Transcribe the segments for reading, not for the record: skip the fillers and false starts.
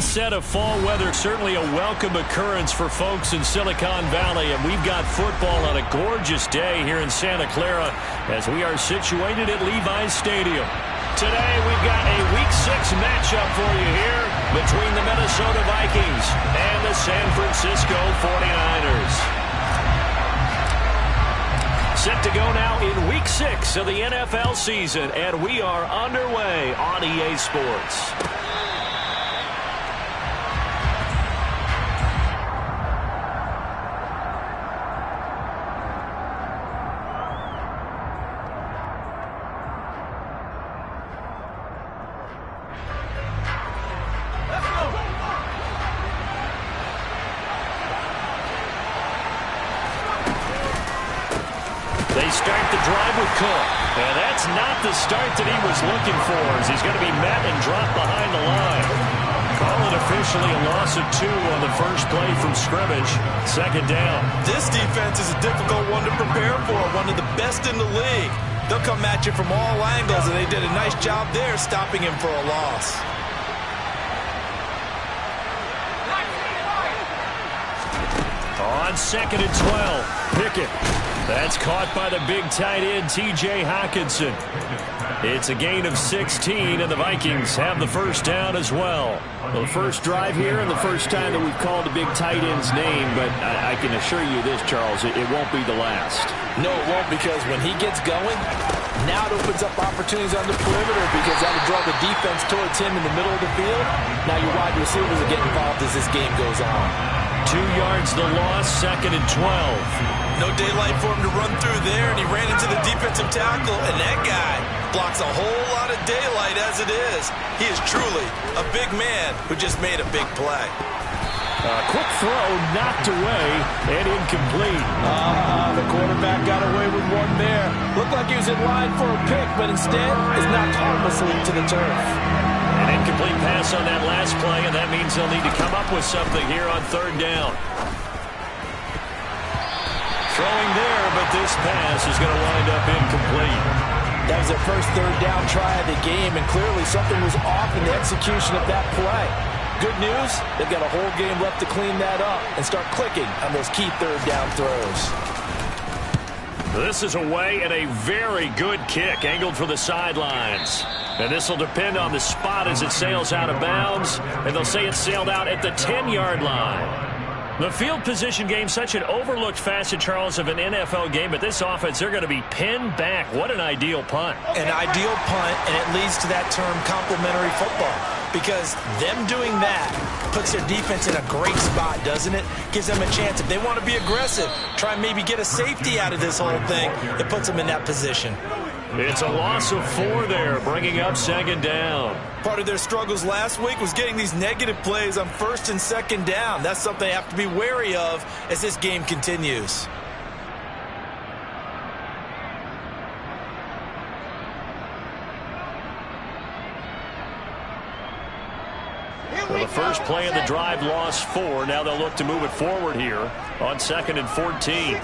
onset of fall weather, certainly a welcome occurrence for folks in Silicon Valley. And we've got football on a gorgeous day here in Santa Clara as we are situated at Levi's Stadium. Today we've got a Week 6 matchup for you here between the Minnesota Vikings and the San Francisco 49ers. Set to go now in Week 6 of the NFL season, and we are underway on EA Sports. They start the drive with Cook. And that's not the start that he was looking for, as he's going to be met and dropped behind the line. Call it officially a loss of 2 on the first play from scrimmage. Second down. This defense is a difficult one to prepare for, one of the best in the league. They'll come at you from all angles, and they did a nice job there stopping him for a loss. On 2nd and 12, Pickett. That's caught by the big tight end, T.J. Hockenson. It's a gain of 16, and the Vikings have the first down as well. Well, the first drive here and the first time that we've called a big tight end's name, but I can assure you this, Charles, it won't be the last. No, it won't, because when he gets going, now it opens up opportunities on the perimeter because that would draw the defense towards him in the middle of the field. Now your wide receivers will get involved as this game goes on. 2 yards the loss, 2nd and 12. No daylight for him to run through there, and he ran into the defensive tackle, and that guy blocks a whole lot of daylight as it is. He is truly a big man who just made a big play. Quick throw, knocked away, and incomplete. The quarterback got away with one there. Looked like he was in line for a pick, but instead is knocked harmlessly to the turf. An incomplete pass on that last play, and that means they'll need to come up with something here on 3rd down. Throwing there, but this pass is going to wind up incomplete. That was their first 3rd down try of the game, and clearly something was off in the execution of that play. Good news, they've got a whole game left to clean that up and start clicking on those key 3rd down throws. This is away and a very good kick, angled for the sidelines. And this will depend on the spot as it sails out of bounds, and they'll say it sailed out at the 10-yard line. The field position game, such an overlooked facet, Charles, of an NFL game, but this offense, they're going to be pinned back. What an ideal punt. An ideal punt, and it leads to that term complementary football, because them doing that puts their defense in a great spot, doesn't it? Gives them a chance. If they want to be aggressive, try and maybe get a safety out of this whole thing, it puts them in that position. It's a loss of 4 there, bringing up 2nd down. Part of their struggles last week was getting these negative plays on 1st and 2nd down. That's something they have to be wary of as this game continues. Well, the first play of the drive lost 4. Now they'll look to move it forward here on 2nd and 14.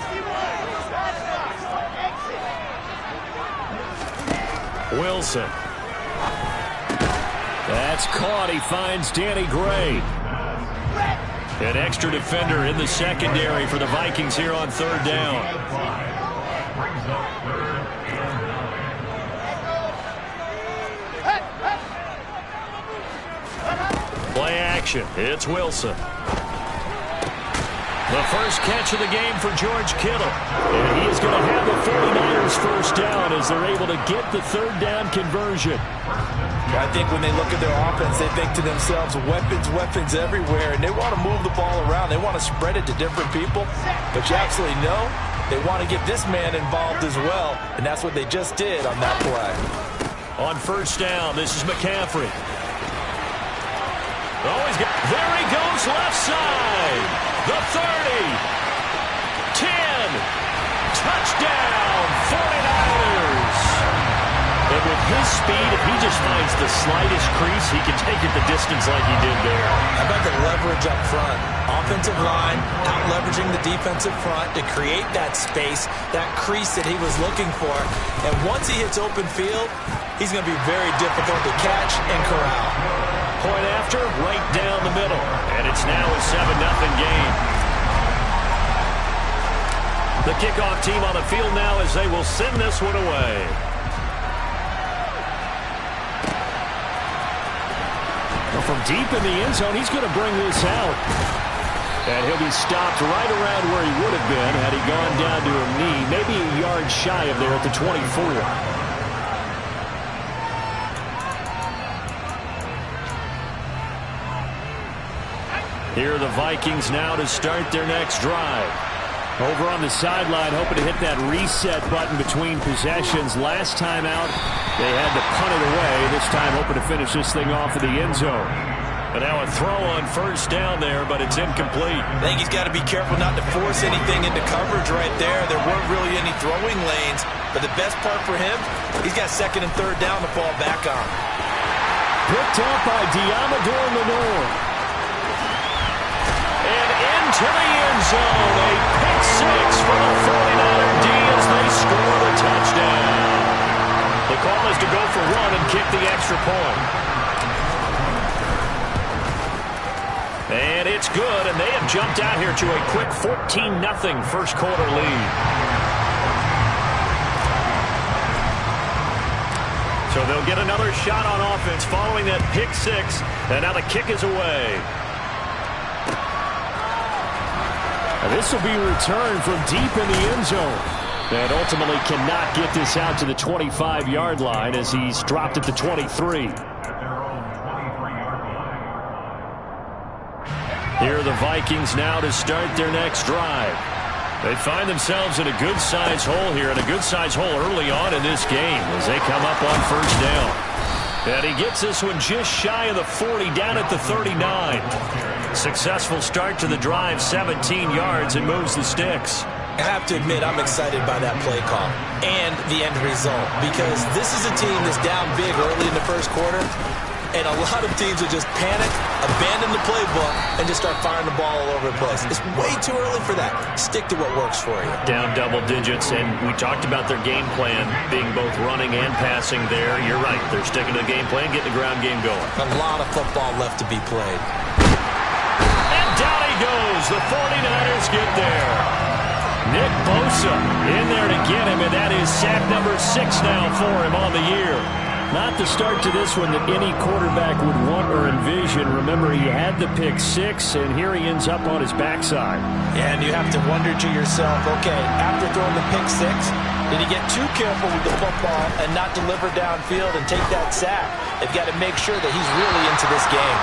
Wilson. That's caught. He finds Danny Gray. An extra defender in the secondary for the Vikings here on 3rd down. Play action. It's Wilson. The first catch of the game for George Kittle. And he is going to have the 49ers first down as they're able to get the 3rd down conversion. I think when they look at their offense, they think to themselves, weapons everywhere, and they want to move the ball around. They want to spread it to different people. But you absolutely know they want to get this man involved as well, and that's what they just did on that play. On 1st down, this is McCaffrey. There he goes, left side. The 30, 10, touchdown, 49ers. And with his speed, if he just finds the slightest crease, he can take it the distance like he did there. How about the leverage up front? Offensive line out-leveraging the defensive front to create that space, that crease that he was looking for. And once he hits open field, he's going to be very difficult to catch and corral. Point after, right down the middle. And it's now a 7-0 game. The kickoff team on the field now as they will send this one away. Well, from deep in the end zone, he's going to bring this out. And he'll be stopped right around where he would have been had he gone down to a knee, maybe a yard shy of there at the 24. Here are the Vikings now to start their next drive. Over on the sideline, hoping to hit that reset button between possessions. Last time out, they had to punt it away. This time, hoping to finish this thing off in the end zone. And now a throw on first down there, but it's incomplete. I think he's got to be careful not to force anything into coverage right there. There weren't really any throwing lanes. But the best part for him, he's got second and third down to fall back on. Picked up by Diamador Lenore. And into the end zone. A pick six for the 49er D as they score the touchdown. The call is to go for one and kick the extra point. And it's good, and they have jumped out here to a quick 14-0 first quarter lead. So they'll get another shot on offense following that pick six, and now the kick is away. And this will be returned from deep in the end zone. And ultimately cannot get this out to the 25-yard line as he's dropped at the 23. Here are the Vikings now to start their next drive. They find themselves in a good-sized hole here, and a good-sized hole early on in this game as they come up on first down. And he gets this one just shy of the 40, down at the 39. Successful start to the drive, 17 yards, and moves the sticks. I have to admit, I'm excited by that play call and the end result, because this is a team that's down big early in the first quarter, and a lot of teams will just panic, abandon the playbook, and just start firing the ball all over the place. It's way too early for that. Stick to what works for you. Down double digits, and we talked about their game plan being both running and passing there. You're right. They're sticking to the game plan, getting the ground game going. A lot of football left to be played. And down he goes. The 49ers get there. Nick Bosa in there to get him, and that is sack number 6 now for him on the year. Not the start to this one that any quarterback would want or envision. Remember, he had the pick six, and here he ends up on his backside. Yeah, and you have to wonder to yourself, okay, after throwing the pick six, did he get too careful with the football and not deliver downfield and take that sack? They've got to make sure that he's really into this game.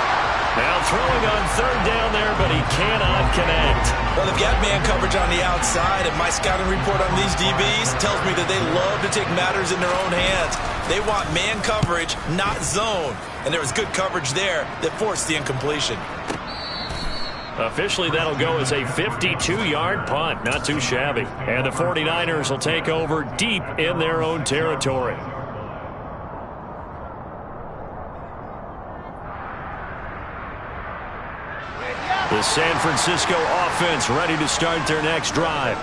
Now throwing on third down there, but he cannot connect. Well, they've got man coverage on the outside, and my scouting report on these DBs tells me that they love to take matters in their own hands. They want man coverage, not zone. And there was good coverage there that forced the incompletion. Officially, that'll go as a 52-yard punt. Not too shabby. And the 49ers will take over deep in their own territory. The San Francisco offense ready to start their next drive.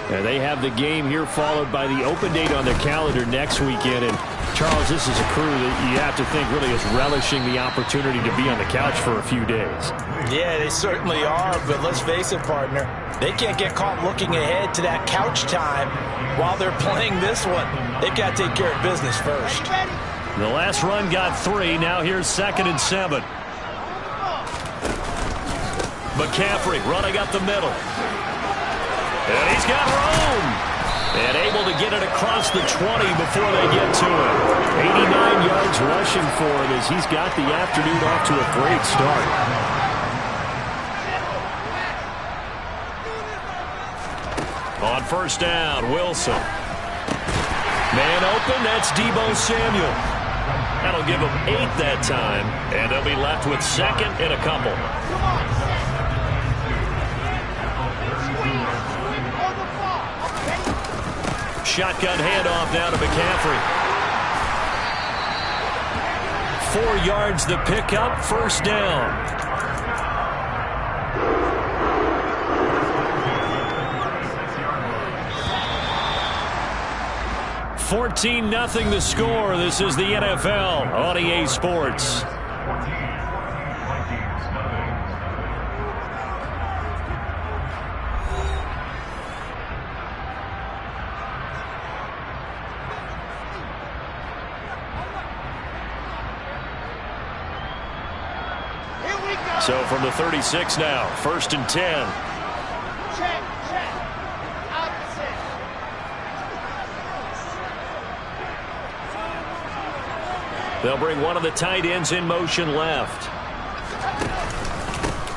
And they have the game here followed by the open date on their calendar next weekend. And, Charles, this is a crew that you have to think really is relishing the opportunity to be on the couch for a few days. Yeah, they certainly are, but let's face it, partner. They can't get caught looking ahead to that couch time while they're playing this one. They've got to take care of business first. The last run got 3. Now here's 2nd and 7. McCaffrey running up the middle. And he's got room. And able to get it across the 20 before they get to it. 89 yards rushing for him as he's got the afternoon off to a great start. On first down, Wilson. Man open, that's Deebo Samuel. That'll give them 8 that time, and they'll be left with 2nd and a couple. Shotgun handoff now to McCaffrey. 4 yards the pickup, first down. (14-0) the score. This is the NFL on EA Sports. So from the 36 now, 1st and 10. They'll bring one of the tight ends in motion left.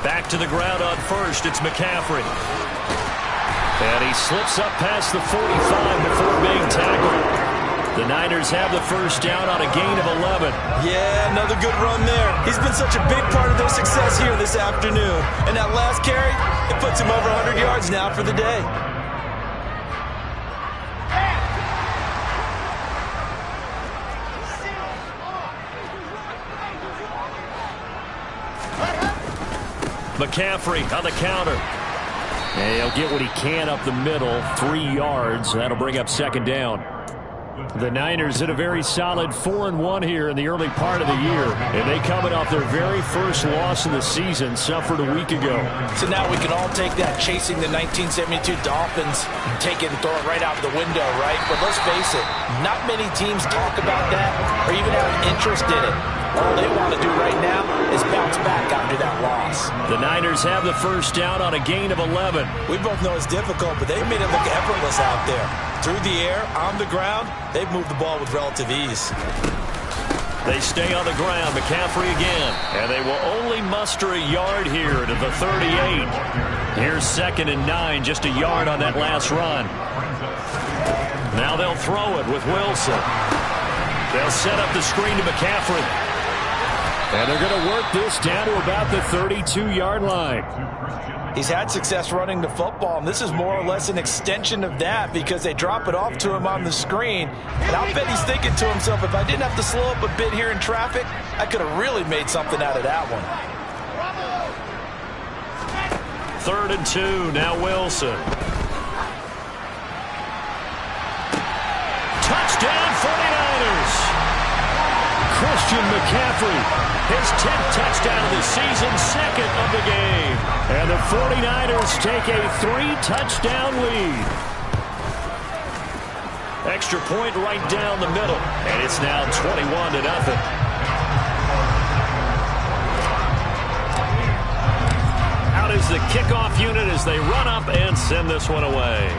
Back to the ground on first. It's McCaffrey. And he slips up past the 45 before being tackled. The Niners have the first down on a gain of 11. Yeah, another good run there. He's been such a big part of their success here this afternoon. And that last carry, it puts him over 100 yards now for the day. McCaffrey on the counter. And he'll get what he can up the middle, 3 yards. That'll bring up second down. The Niners in a very solid 4-1 here in the early part of the year. And they coming off their very first loss of the season, suffered a week ago. So now we can all take that chasing the 1972 Dolphins, take it and throw it right out the window, right? But let's face it, not many teams talk about that or even have interest in it. All they want to do right now is bounce back after that loss. The Niners have the first down on a gain of 11. We both know it's difficult, but they've made it look effortless out there. Through the air, on the ground, they've moved the ball with relative ease. They stay on the ground. McCaffrey again. And they will only muster a yard here to the 38. Here's 2nd and 9, just a yard on that last run. Now they'll throw it with Wilson. They'll set up the screen to McCaffrey. And they're going to work this down to about the 32-yard line. He's had success running the football, and this is more or less an extension of that because they drop it off to him on the screen. And I'll bet he's thinking to himself, if I didn't have to slow up a bit here in traffic, I could have really made something out of that one. 3rd and 2, now Wilson. Touchdown 49ers! Christian McCaffrey, his 10th touchdown of the season, 2nd of the game. And the 49ers take a 3-touchdown lead. Extra point right down the middle, and it's now 21-0. Out is the kickoff unit as they run up and send this one away.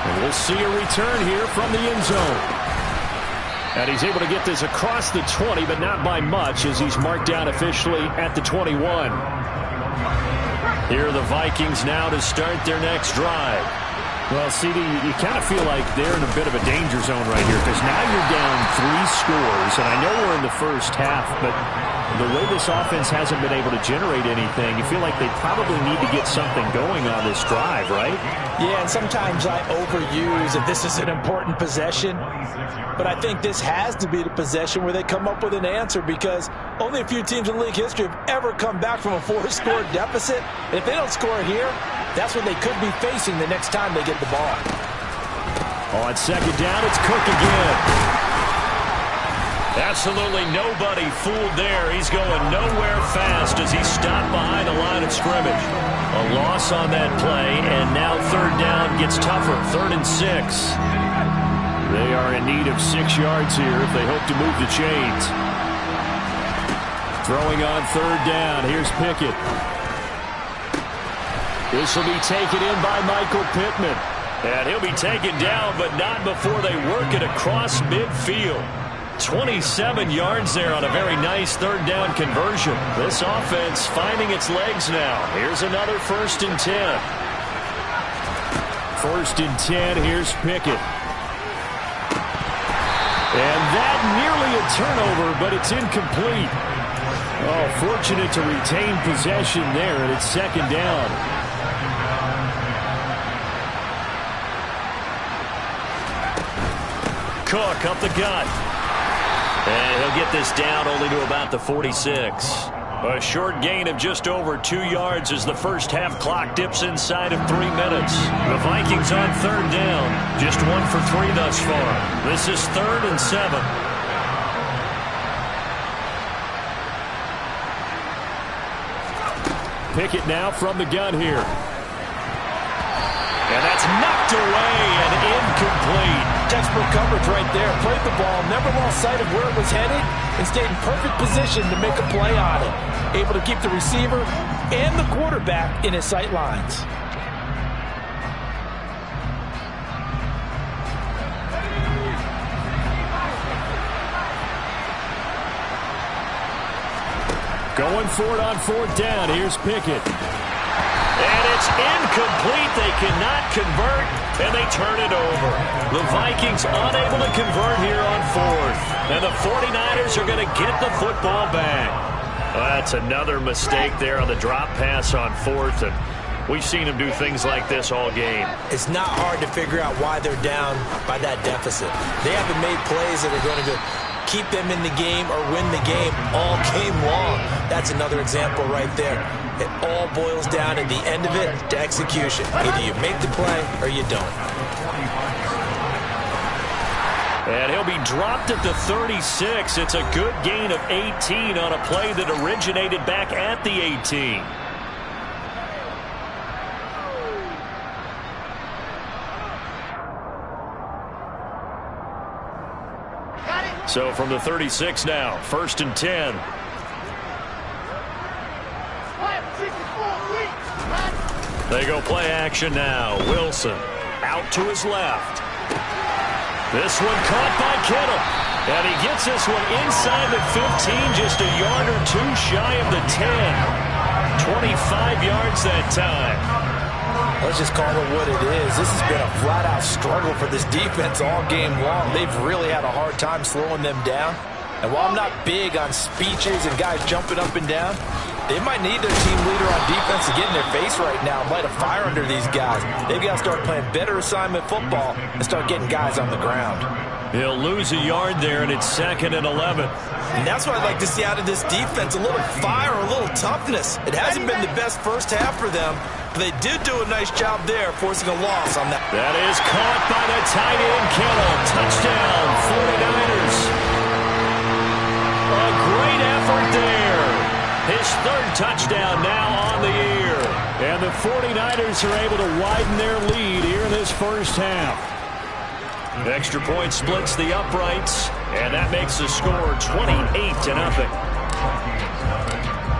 And we'll see a return here from the end zone. And he's able to get this across the 20, but not by much as he's marked down officially at the 21. Here are the Vikings now to start their next drive. Well, CD, you kind of feel like they're in a bit of a danger zone right here because now you're down 3 scores, and I know we're in the first half, but the way this offense hasn't been able to generate anything, you feel like they probably need to get something going on this drive, right? Yeah, and sometimes I overuse if this is an important possession, but I think this has to be the possession where they come up with an answer because only a few teams in league history have ever come back from a 4-score deficit. And if they don't score here, that's what they could be facing the next time they get the ball. On 2nd down, it's Cook again. Absolutely nobody fooled there. He's going nowhere fast as he's stopped behind the line of scrimmage. A loss on that play, and now 3rd down gets tougher. 3rd and 6. They are in need of 6 yards here if they hope to move the chains. Throwing on 3rd down. Here's Pickett. This will be taken in by Michael Pittman. And he'll be taken down, but not before they work it across midfield. 27 yards there on a very nice 3rd down conversion. This offense finding its legs now. Here's another 1st and 10. 1st and 10, here's Pickett. And that nearly a turnover, but it's incomplete. Oh, fortunate to retain possession there, and it's 2nd down. Cook up the gut. And he'll get this down only to about the 46. A short gain of just over 2 yards as the first half clock dips inside of 3 minutes. The Vikings on 3rd down. Just 1 for 3 thus far. This is 3rd and 7. Pickett now from the gun here. And that's knocked away and incomplete. Textbook coverage right there. Played the ball, never lost sight of where it was headed, and stayed in perfect position to make a play on it. Able to keep the receiver and the quarterback in his sight lines. Going for it on fourth down. Here's Pickett. And it's incomplete. They cannot convert, and they turn it over. The Vikings unable to convert here on fourth. And the 49ers are going to get the football back. That's another mistake there on the drop pass on fourth, and we've seen them do things like this all game. It's not hard to figure out why they're down by that deficit. They haven't made plays that are going to keep them in the game or win the game all game long. That's another example right there. It all boils down at the end of it to execution. Either you make the play or you don't. And he'll be dropped at the 36. It's a good gain of 18 on a play that originated back at the 18. So from the 36 now, 1st and 10. They go play action now. Wilson out to his left. This one caught by Kittle. And he gets this one inside the 15, just a yard or two shy of the 10. 25 yards that time. Let's just call it what it is. This has been a flat-out struggle for this defense all game long. They've really had a hard time slowing them down. And while I'm not big on speeches and guys jumping up and down, they might need their team leader on defense to get in their face right now and light a fire under these guys. They've got to start playing better assignment football and start getting guys on the ground. He'll lose a yard there, and it's 2nd and 11. And that's what I'd like to see out of this defense, a little fire, a little toughness. It hasn't been the best first half for them, but they did do a nice job there, forcing a loss on that. That is caught by the tight end, Kittle. Touchdown, 49ers. A great effort there. His 3rd touchdown now on the year. And the 49ers are able to widen their lead here in this first half. Extra point splits the uprights, and that makes the score 28-0.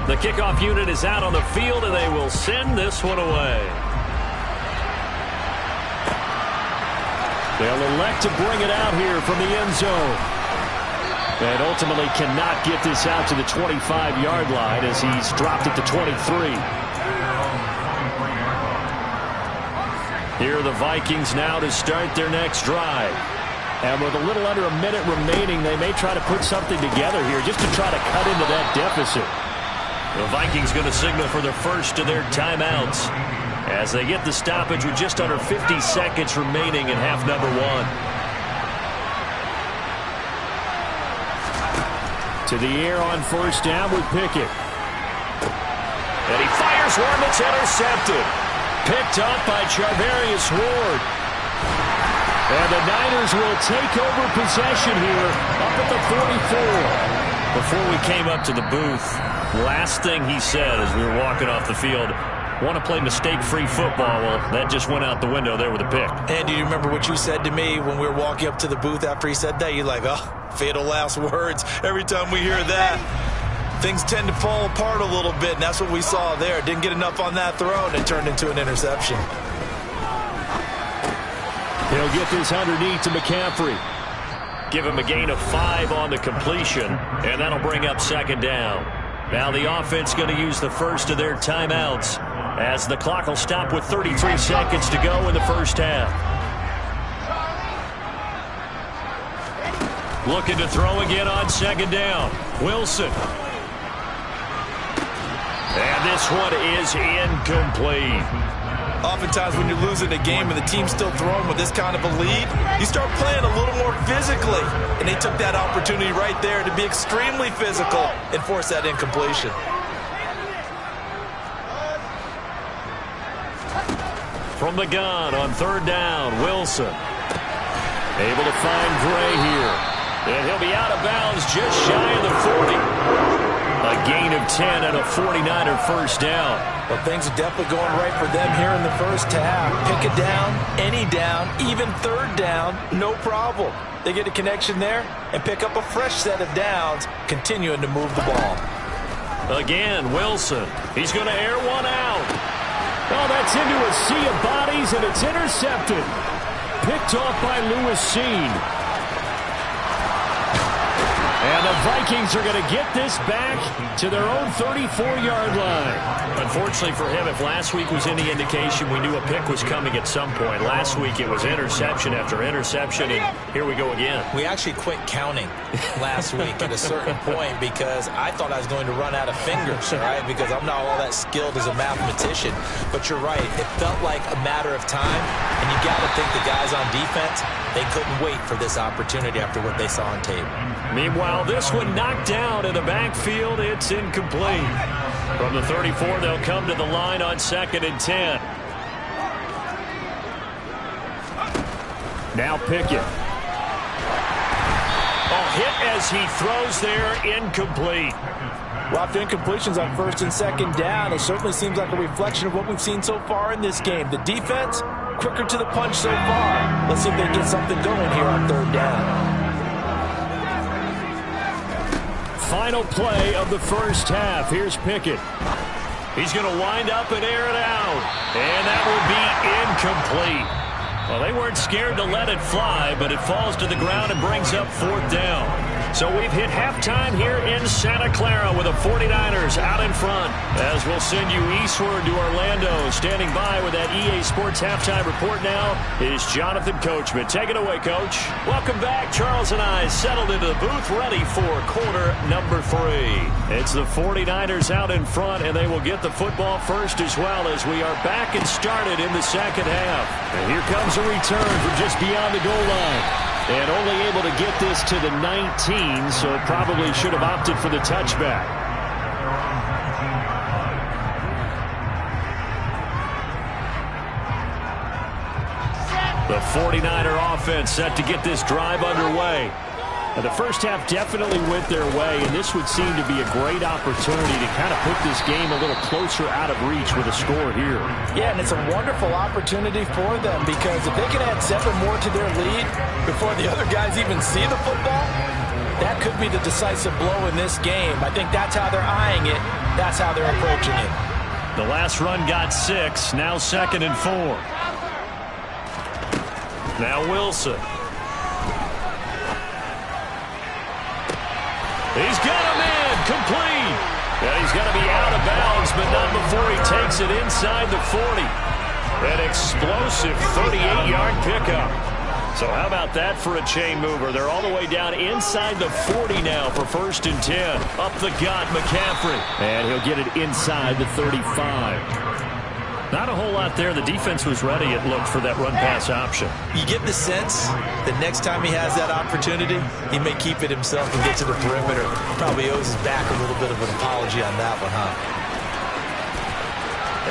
The kickoff unit is out on the field, and they will send this one away. They'll elect to bring it out here from the end zone. And ultimately cannot get this out to the 25-yard line as he's dropped it to 23. Here are the Vikings now to start their next drive. And with a little under a minute remaining, they may try to put something together here just to try to cut into that deficit. The Vikings going to signal for the first of their timeouts as they get the stoppage with just under 50 seconds remaining in half number 1. To the air on first down with Pickett. And he fires one that's intercepted. Picked up by Charvarius Ward. And the Niners will take over possession here up at the 44. Before we came up to the booth, last thing he said as we were walking off the field, want to play mistake-free football. Well, that just went out the window there with a pick. And do you remember what you said to me when we were walking up to the booth after he said that? You're like, oh, fatal last words. Every time we hear that, things tend to fall apart a little bit, and that's what we saw there. Didn't get enough on that throw, and it turned into an interception. He'll get this underneath to McCaffrey. Give him a gain of 5 on the completion, and that'll bring up 2nd down. Now the offense going to use the first of their timeouts as the clock will stop with 33 seconds to go in the first half. Looking to throw again on 2nd down. Wilson. And this one is incomplete. Oftentimes when you're losing a game and the team's still throwing with this kind of a lead, you start playing a little more physically. And they took that opportunity right there to be extremely physical and force that incompletion. From the gun on 3rd down, Wilson. Able to find Gray here. And he'll be out of bounds just shy of the 40. A gain of 10 and a 49er first down. Well, things are definitely going right for them here in the first half. Pick a down, any down, even third down, no problem. They get a connection there and pick up a fresh set of downs, continuing to move the ball. Again, Wilson. He's going to air one out. Oh, that's into a sea of bodies, and it's intercepted. Picked off by Lewis Cine. And the Vikings are going to get this back to their own 34-yard line. Unfortunately for him, if last week was any indication, we knew a pick was coming at some point. Last week it was interception after interception, and here we go again. We actually quit counting last week at a certain point because I thought I was going to run out of fingers, right? Because I'm not all that skilled as a mathematician. But you're right. It felt like a matter of time, and you got to think the guys on defense, they couldn't wait for this opportunity after what they saw on tape. Meanwhile, this one knocked down in the backfield. It's incomplete. From the 34, they'll come to the line on 2nd and 10. Now Pickett. Hit as he throws there, incomplete. Well, after incompletions on 1st and 2nd down, it certainly seems like a reflection of what we've seen so far in this game. The defense, quicker to the punch so far. Let's see if they get something going here on 3rd down. Final play of the first half. Here's Pickett. He's going to wind up and air it out. And that will be incomplete. Well, they weren't scared to let it fly, but it falls to the ground and brings up 4th down. So we've hit halftime here in Santa Clara with the 49ers out in front. As we'll send you eastward to Orlando. Standing by with that EA Sports halftime report now is Jonathan Coachman. Take it away, Coach. Welcome back. Charles and I settled into the booth ready for quarter number 3. It's the 49ers out in front, and they will get the football first as well as we are back and started in the second half. And here comes a return from just beyond the goal line. And only able to get this to the 19, so probably should have opted for the touchback. The 49er offense set to get this drive underway. Now, the first half definitely went their way, and this would seem to be a great opportunity to kind of put this game a little closer out of reach with a score here. Yeah, and it's a wonderful opportunity for them because if they can add 7 more to their lead before the other guys even see the football, that could be the decisive blow in this game. I think that's how they're eyeing it. That's how they're approaching it. The last run got 6, now 2nd and 4. Now Wilson. He's got him in, complete. And he's going to be out of bounds, but not before he takes it inside the 40. An explosive 38-yard pickup. So how about that for a chain mover? They're all the way down inside the 40 now for 1st and 10. Up the gut, McCaffrey. And he'll get it inside the 35. Not a whole lot there. The defense was ready, it looked, for that run-pass option. You get the sense that next time he has that opportunity, he may keep it himself and get to the perimeter. Probably owes his back a little bit of an apology on that one, huh?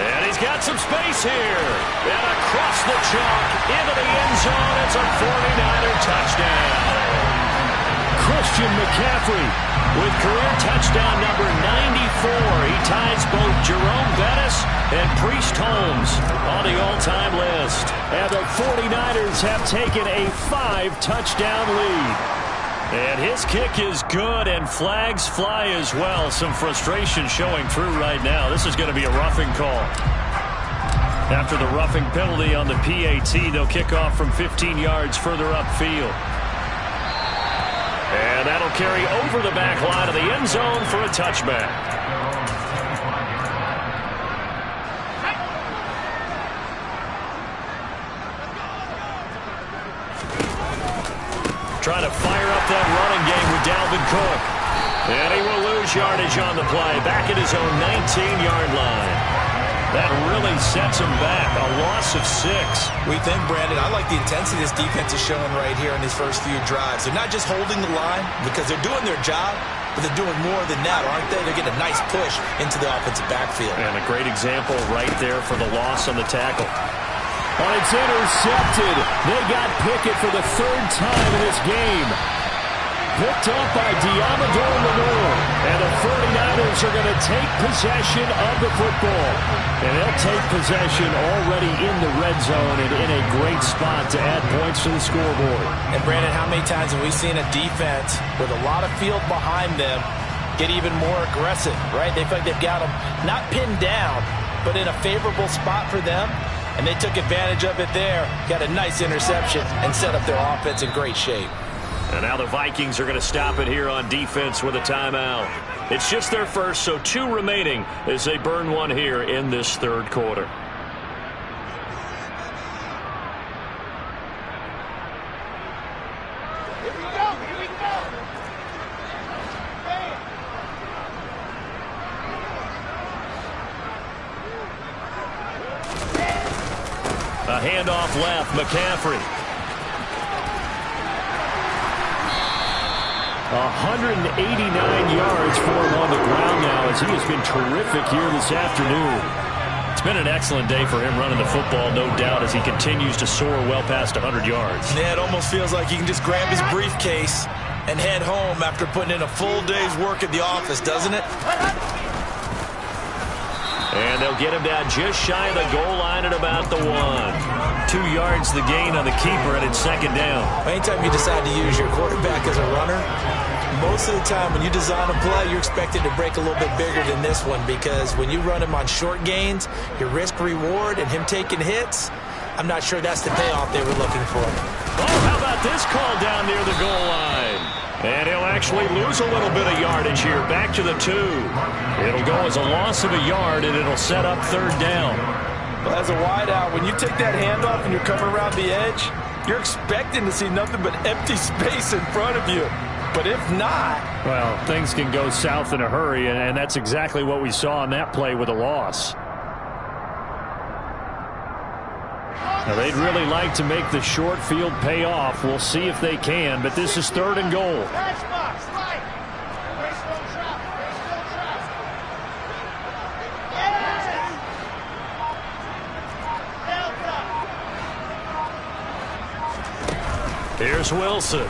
And he's got some space here. And across the chalk, into the end zone. It's a 49er touchdown. Christian McCaffrey with career touchdown number 94. He ties both Jerome Bettis and Priest Holmes on the all-time list. And the 49ers have taken a 5-touchdown lead. And his kick is good, and flags fly as well. Some frustration showing through right now. This is going to be a roughing call. After the roughing penalty on the PAT, they'll kick off from 15 yards further upfield. And that'll carry over the back line of the end zone for a touchback. Trying to fire up that running game with Dalvin Cook. And he will lose yardage on the play. Back at his own 19-yard line. That really sets him back. A loss of 6. We think, Brandon, I like the intensity this defense is showing right here in his first few drives. They're not just holding the line because they're doing their job, but they're doing more than that, aren't they? They're getting a nice push into the offensive backfield. And a great example right there for the loss on the tackle. Oh, it's intercepted. They got Pickett for the 3rd time in this game. picked up by Diamador Lenore. And the 49ers are going to take possession of the football. And they'll take possession already in the red zone and in a great spot to add points to the scoreboard. And, Brandon, how many times have we seen a defense with a lot of field behind them get even more aggressive, right? They feel like they've got them not pinned down, but in a favorable spot for them. And they took advantage of it there, got a nice interception, and set up their offense in great shape. And now the Vikings are going to stop it here on defense with a timeout. It's just their first, so 2 remaining as they burn one here in this third quarter. A handoff left, McCaffrey. 189 yards for him on the ground now as he has been terrific here this afternoon. It's been an excellent day for him running the football, no doubt, as he continues to soar well past 100 yards. Yeah, it almost feels like he can just grab his briefcase and head home after putting in a full day's work at the office, doesn't it? And they'll get him down just shy of the goal line at about the 1. 2 yards the gain on the keeper, and it's second down. Anytime you decide to use your quarterback as a runner, most of the time when you design a play, you're expected to break a little bit bigger than this one, because when you run him on short gains, your risk-reward and him taking hits, I'm not sure that's the payoff they were looking for. Oh, how about this call down near the goal line? And he'll actually lose a little bit of yardage here, back to the 2. It'll go as a loss of a yard, and it'll set up third down. Well, as a wideout, when you take that handoff and you're coming around the edge, you're expecting to see nothing but empty space in front of you. But if not... Well, things can go south in a hurry, and that's exactly what we saw on that play with a loss. Now, they'd really like to make the short field pay off. We'll see if they can, but this is third and goal. Here's Wilson.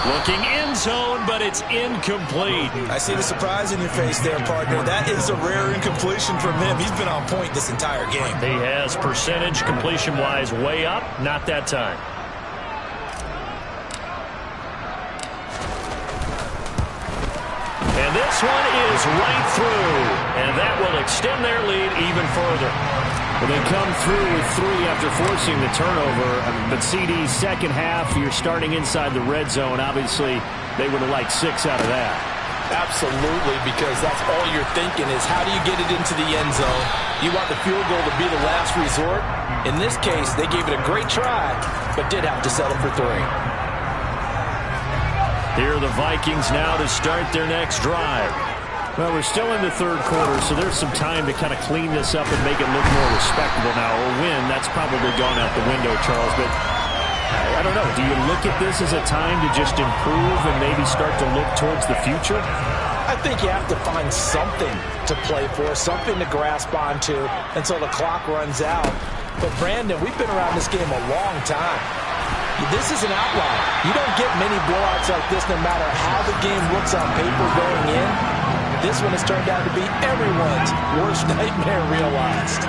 Looking end zone, but it's incomplete. I see the surprise in your face there, partner. That is a rare incompletion from him. He's been on point this entire game. He has percentage completion-wise way up, not that time. And this one is right through, and that will extend their lead even further. Well, they come through with 3 after forcing the turnover. But CD, second half, you're starting inside the red zone. Obviously, they would have liked 6 out of that. Absolutely, because that's all you're thinking is how do you get it into the end zone? You want the field goal to be the last resort. In this case, they gave it a great try, but did have to settle for 3. Here are the Vikings now to start their next drive. Well, we're still in the third quarter, so there's some time to kind of clean this up and make it look more respectable now. Or win, that's probably gone out the window, Charles. But I don't know. Do you look at this as a time to just improve and maybe start to look towards the future? I think you have to find something to play for, something to grasp onto until the clock runs out. But, Brandon, we've been around this game a long time. This is an outlier. You don't get many blowouts like this no matter how the game looks on paper going in. This one has turned out to be everyone's worst nightmare realized.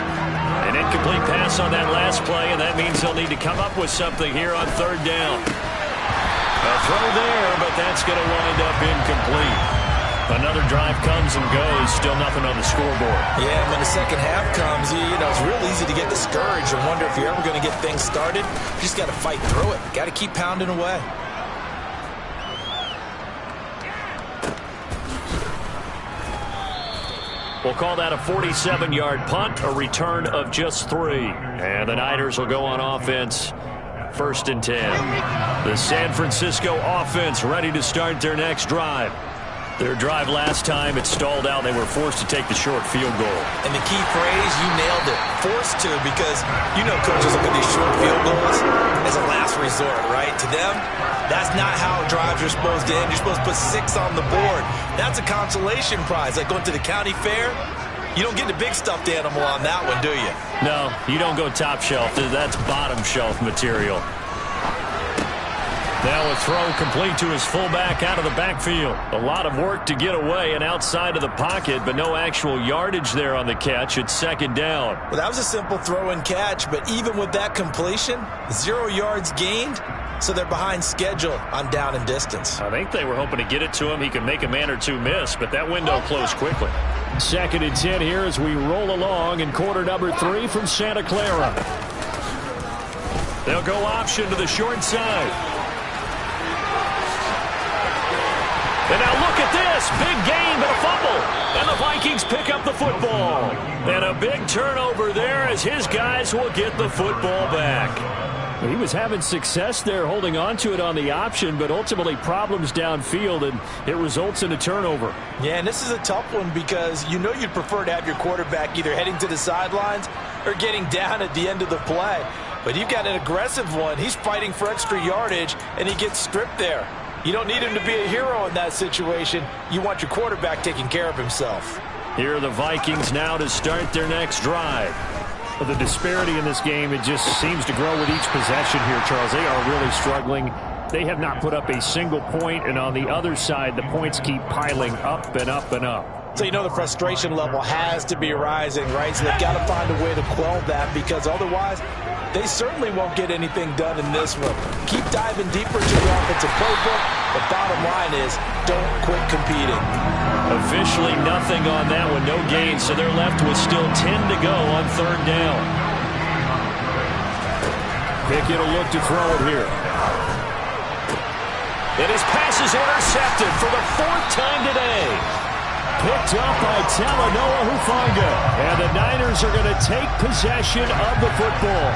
An incomplete pass on that last play, and that means they'll need to come up with something here on third down. A throw there, but that's going to wind up incomplete. Another drive comes and goes, still nothing on the scoreboard. Yeah, and when the second half comes, you know, it's real easy to get discouraged and wonder if you're ever going to get things started. You just got to fight through it. Got to keep pounding away. We'll call that a 47-yard punt, a return of just 3. And the Niners will go on offense, 1st and 10. The San Francisco offense ready to start their next drive. Their drive last time, it stalled out. They were forced to take the short field goal. And the key phrase, you nailed it. Forced to, because you know coaches look at these short field goals as a last resort, right? To them, that's not how drives are supposed to end. You're supposed to put 6 on the board. That's a consolation prize. Like going to the county fair, you don't get the big stuffed animal on that one, do you? No, you don't go top shelf. That's bottom shelf material. Now a throw complete to his fullback out of the backfield. A lot of work to get away and outside of the pocket, but no actual yardage there on the catch. It's second down. Well, that was a simple throw and catch, but even with that completion, 0 yards gained, so they're behind schedule on down and distance. I think they were hoping to get it to him. He could make a man or two miss, but that window closed quickly. Second and 10 here as we roll along in quarter number 3 from Santa Clara. They'll go option to the short side. And now look at this. Big gain, but a fumble. And the Vikings pick up the football. And a big turnover there as his guys will get the football back. He was having success there holding on to it on the option, but ultimately problems downfield, and it results in a turnover. Yeah, and this is a tough one because you know you'd prefer to have your quarterback either heading to the sidelines or getting down at the end of the play. But you've got an aggressive one. He's fighting for extra yardage, and he gets stripped there. You don't need him to be a hero in that situation. You want your quarterback taking care of himself. Here are the Vikings now to start their next drive. Well, the disparity in this game, it just seems to grow with each possession here, Charles. They are really struggling. They have not put up a single point, and on the other side, the points keep piling up and up and up. So you know the frustration level has to be rising, right? So they've got to find a way to quell that because otherwise they certainly won't get anything done in this one. Keep diving deeper into the offensive playbook. The bottom line is don't quit competing. Officially nothing on that one, no gain, so they're left with still 10 to go on third down. Pickett will look to throw it here. And his pass is intercepted for the 4th time today. Picked up by Talanoa Hufanga. And the Niners are going to take possession of the football.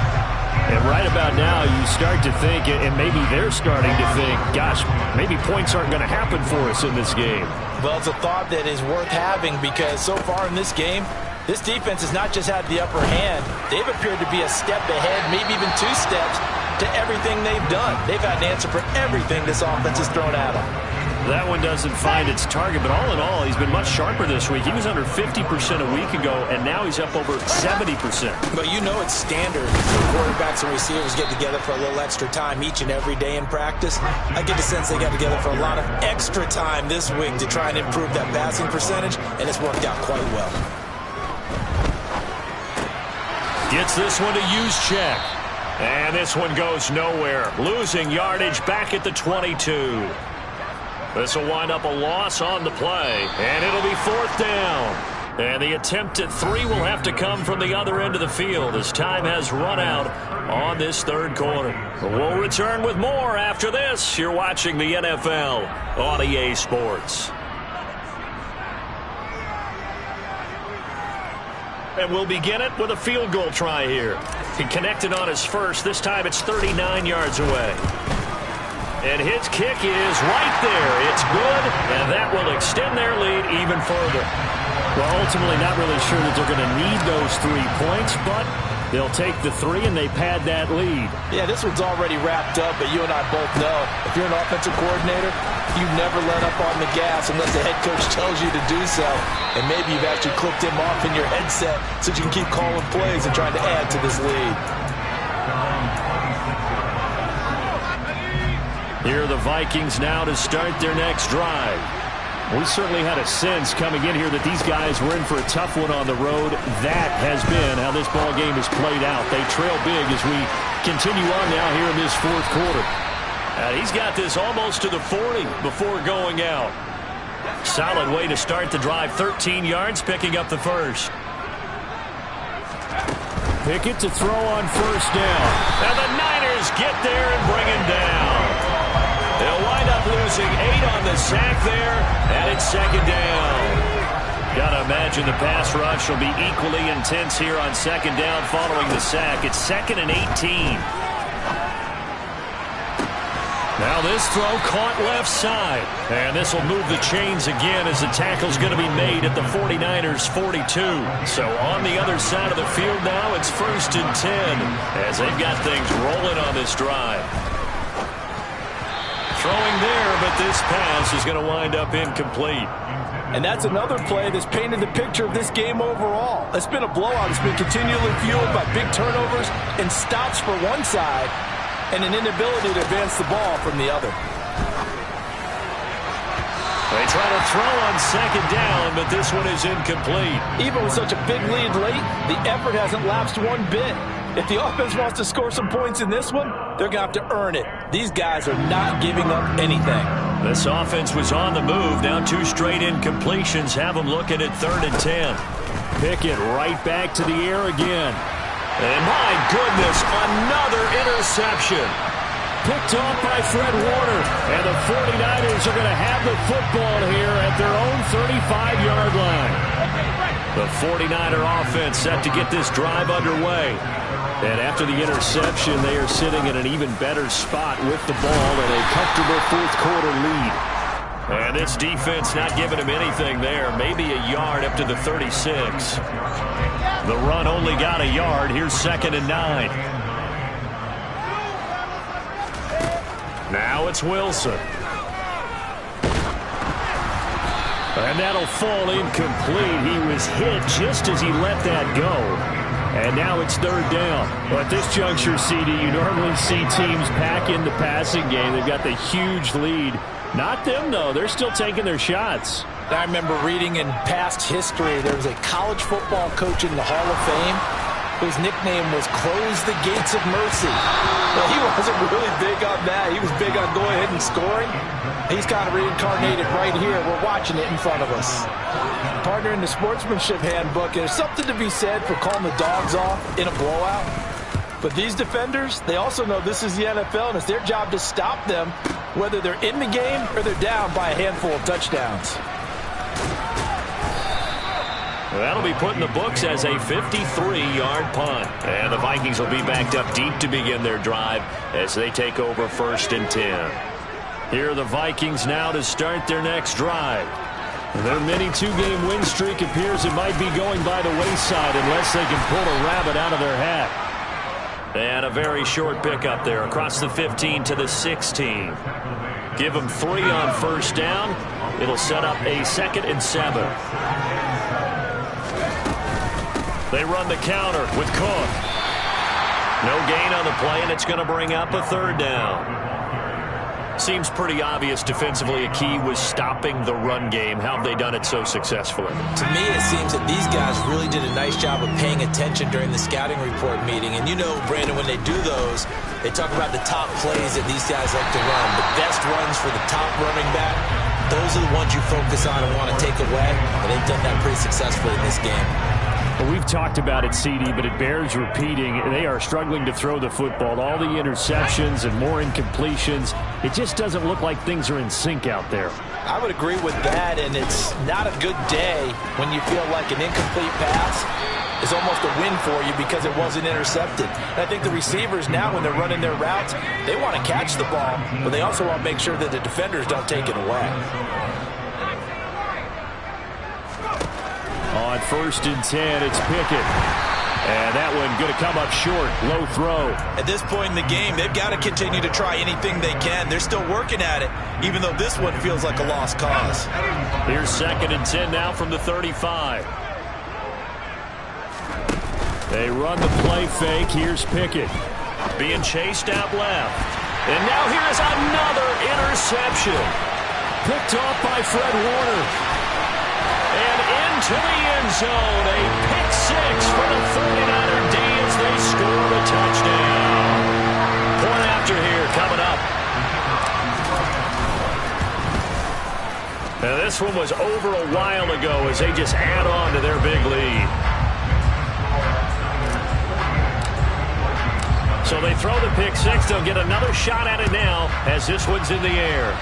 And right about now, you start to think, and maybe they're starting to think, gosh, maybe points aren't going to happen for us in this game. Well, it's a thought that is worth having because so far in this game, this defense has not just had the upper hand. They've appeared to be a step ahead, maybe even 2 steps to everything they've done. They've had an answer for everything this offense has thrown at them. That one doesn't find its target, but all in all, he's been much sharper this week. He was under 50% a week ago, and now he's up over 70%. But you know it's standard for quarterbacks and receivers get together for a little extra time each and every day in practice. I get the sense they got together for a lot of extra time this week to try and improve that passing percentage, and it's worked out quite well. Gets this one to use check. And this one goes nowhere. Losing yardage back at the 22. This will wind up a loss on the play, and it'll be 4th down. And the attempt at 3 will have to come from the other end of the field as time has run out on this third quarter. We'll return with more after this. You're watching the NFL on EA Sports. And we'll begin it with a field goal try here. He connected on his first. This time it's 39 yards away. And his kick is right there. It's good, and that will extend their lead even further. Well, ultimately not really sure that they're going to need those 3 points, but they'll take the 3 and they pad that lead. Yeah, this one's already wrapped up, but you and I both know if you're an offensive coordinator, you never let up on the gas unless the head coach tells you to do so. And maybe you've actually clicked him off in your headset so you can keep calling plays and trying to add to this lead. Here are the Vikings now to start their next drive. We certainly had a sense coming in here that these guys were in for a tough one on the road. That has been how this ball game has played out. They trail big as we continue on now here in this 4th quarter. He's got this almost to the 40 before going out. Solid way to start the drive. 13 yards, picking up the first. Pickett to throw on 1st down. And the Niners get there and bring him down. They'll wind up losing 8 on the sack there, and it's 2nd down. Gotta imagine the pass rush will be equally intense here on 2nd down following the sack. It's 2nd and 18. Now this throw caught left side. And this will move the chains again as the tackle's going to be made at the 49ers 42. So on the other side of the field now, it's 1st and 10 as they've got things rolling on this drive. Throwing there, but this pass is going to wind up incomplete. And that's another play that's painted the picture of this game overall. It's been a blowout. It's been continually fueled by big turnovers and stops for one side. and an inability to advance the ball from the other. They try to throw on second down, but this one is incomplete. Even with such a big lead late, the effort hasn't lapsed one bit. If the offense wants to score some points in this one, they're going to have to earn it. These guys are not giving up anything. This offense was on the move. Now 2 straight incompletions have them looking at 3rd and 10. Pickett right back to the air again. And my goodness, another interception. Picked off by Fred Warner. And the 49ers are going to have the football here at their own 35-yard line. The 49er offense set to get this drive underway. And after the interception, they are sitting in an even better spot with the ball and a comfortable fourth-quarter lead. And this defense not giving him anything there. Maybe a yard up to the 36. The run only got a yard. Here's 2nd and 9. Now it's Wilson. And that'll fall incomplete. He was hit just as he let that go. And now it's 3rd down. Well, at this juncture, CD, you normally see teams pack in the passing game. They've got the huge lead. Not them, though. They're still taking their shots. I remember reading in past history, there was a college football coach in the Hall of Fame whose nickname was Close the Gates of Mercy. Well, he wasn't really big on that. He was big on going ahead and scoring. He's kind of reincarnated right here. We're watching it in front of us. Partner in the sportsmanship handbook, there's something to be said for calling the dogs off in a blowout. But these defenders, they also know this is the NFL, and it's their job to stop them, whether they're in the game or they're down by a handful of touchdowns. That'll be put in the books as a 53-yard punt. And the Vikings will be backed up deep to begin their drive as they take over 1st and 10. Here are the Vikings now to start their next drive. Their mini 2-game win streak appears it might be going by the wayside unless they can pull a rabbit out of their hat. And a very short pickup there across the 15 to the 16. Give them 3 on 1st down. It'll set up a 2nd and 7. They run the counter with Cook. No gain on the play, and it's going to bring up a 3rd down. Seems pretty obvious defensively a key was stopping the run game. How have they done it so successfully? To me, it seems that these guys really did a nice job of paying attention during the scouting report meeting. And you know, Brandon, when they do those, they talk about the top plays that these guys like to run. The best runs for the top running back, those are the ones you focus on and want to take away. And they've done that pretty successfully in this game. Well, we've talked about it, CD, but it bears repeating. They are struggling to throw the football. All the interceptions and more incompletions. It just doesn't look like things are in sync out there. I would agree with that, and it's not a good day when you feel like an incomplete pass is almost a win for you because it wasn't intercepted. And I think the receivers now, when they're running their routes, they want to catch the ball, but they also want to make sure that the defenders don't take it away. On 1st and 10, it's Pickett. And that one going to come up short. Low throw. At this point in the game, they've got to continue to try anything they can. They're still working at it, even though this one feels like a lost cause. Here's 2nd and 10 now from the 35. They run the play fake. Here's Pickett. Being chased out left. And now here is another interception. Picked off by Fred Warner. And into the end zone, a pick 6 for the 49er D as they score a touchdown. Point after here coming up. Now this one was over a while ago as they just add on to their big lead. So they throw the pick 6. They'll get another shot at it now as this one's in the air.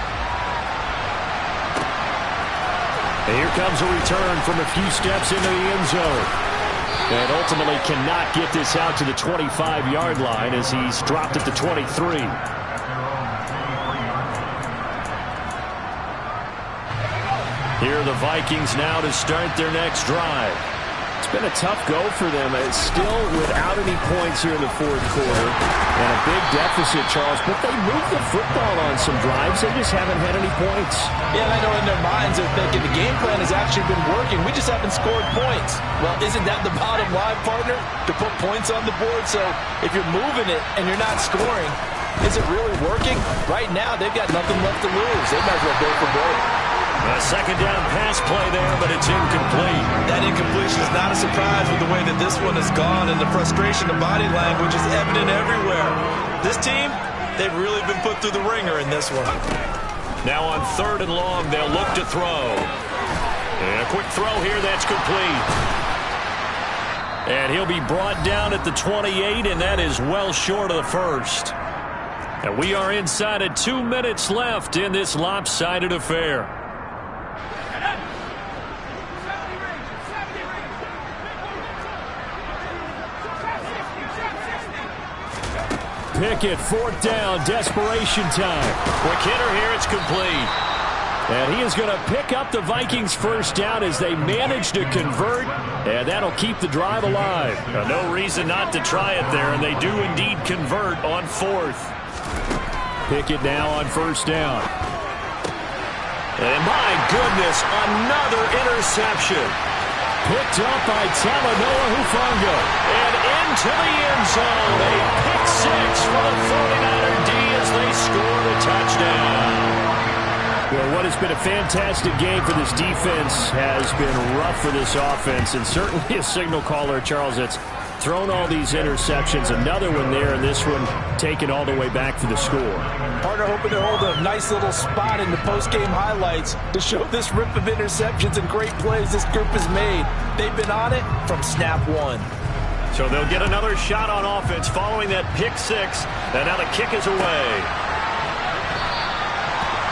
And here comes a return from a few steps into the end zone. And ultimately cannot get this out to the 25-yard line as he's dropped at the 23. Here are the Vikings now to start their next drive. It's been a tough go for them. It's still without any points here in the 4th quarter. And a big deficit, Charles. But they moved the football on some drives. They just haven't had any points. Yeah, I know in their minds they're thinking the game plan has actually been working. We just haven't scored points. Well, isn't that the bottom line, partner? To put points on the board. So if you're moving it and you're not scoring, Is it really working? Right now, they've got nothing left to lose. They might as well go for broke. A second down pass play there, but it's incomplete. That incompletion is not a surprise with the way that this one has gone, and the frustration, the body language is evident everywhere. This team, they've really been put through the ringer in this one. Now on 3rd and long, they'll look to throw. And a quick throw here, that's complete. And he'll be brought down at the 28, and that is well short of the first. And we are inside of 2 minutes left in this lopsided affair. Pickett, 4th down, desperation time. Quick hitter here, it's complete. And he is going to pick up the Vikings' first down as they manage to convert, and that'll keep the drive alive. No reason not to try it there, and they do indeed convert on 4th. Pickett now on 1st down. And my goodness, another interception. Picked up by Talanoa Hufanga. And into the end zone. A pick six for the 49er D as they score the touchdown. Well, what has been a fantastic game for this defense has been rough for this offense, and certainly a signal caller, Charles, that's thrown all these interceptions. Another one there, and this one taken all the way back for the score. Partner hoping to hold a nice little spot in the post-game highlights to show this rip of interceptions and great plays this group has made. They've been on it from snap one. So they'll get another shot on offense following that pick six, and now the kick is away.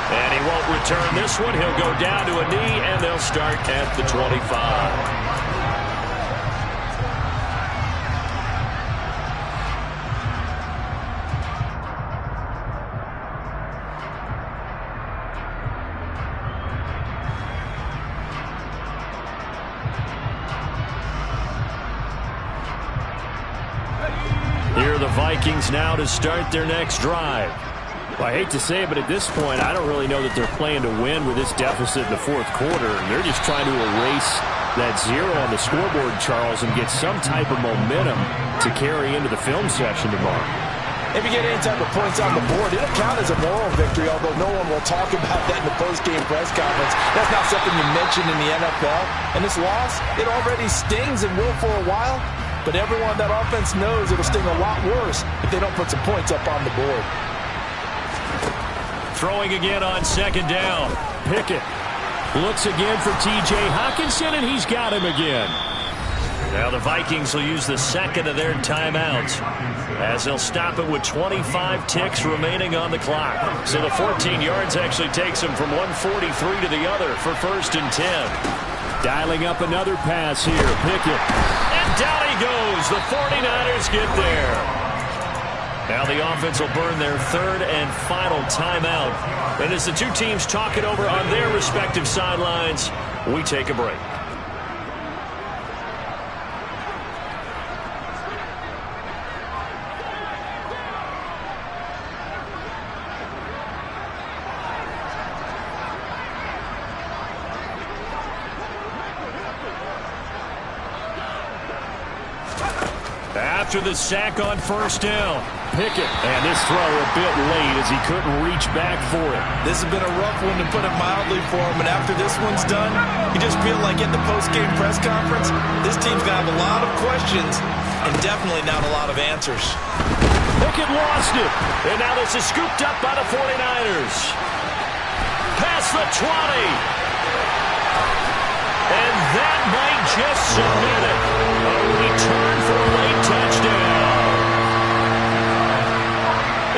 And he won't return this one. He'll go down to a knee, and they'll start at the 25. Here are the Vikings now to start their next drive. Well, I hate to say it, but at this point, I don't really know that they're playing to win with this deficit in the 4th quarter. They're just trying to erase that zero on the scoreboard, Charles, and get some type of momentum to carry into the film session tomorrow. If you get any type of points on the board, it'll count as a moral victory, although no one will talk about that in the post-game press conference. That's not something you mention in the NFL. And this loss, it already stings and will for a while, but everyone on that offense knows it'll sting a lot worse if they don't put some points up on the board. Throwing again on 2nd down. Pickett looks again for T.J. Hockenson, and he's got him again. Now the Vikings will use the second of their timeouts as they'll stop it with 25 ticks remaining on the clock. So the 14 yards actually takes them from 143 to the other for 1st and 10. Dialing up another pass here. Pickett. And down he goes. The 49ers get there. Now the offense will burn their 3rd and final timeout. And as the two teams talk it over on their respective sidelines, we take a break. After the sack on 1st down. Pickett, and this throw a bit late as he couldn't reach back for it. This has been a rough one, to put it mildly, for him, and after this one's done, you just feel like at the post-game press conference, this team's going to have a lot of questions and definitely not a lot of answers. Pickett lost it. And now this is scooped up by the 49ers. Past the 20. And that might just submit it. A return for a late touchdown.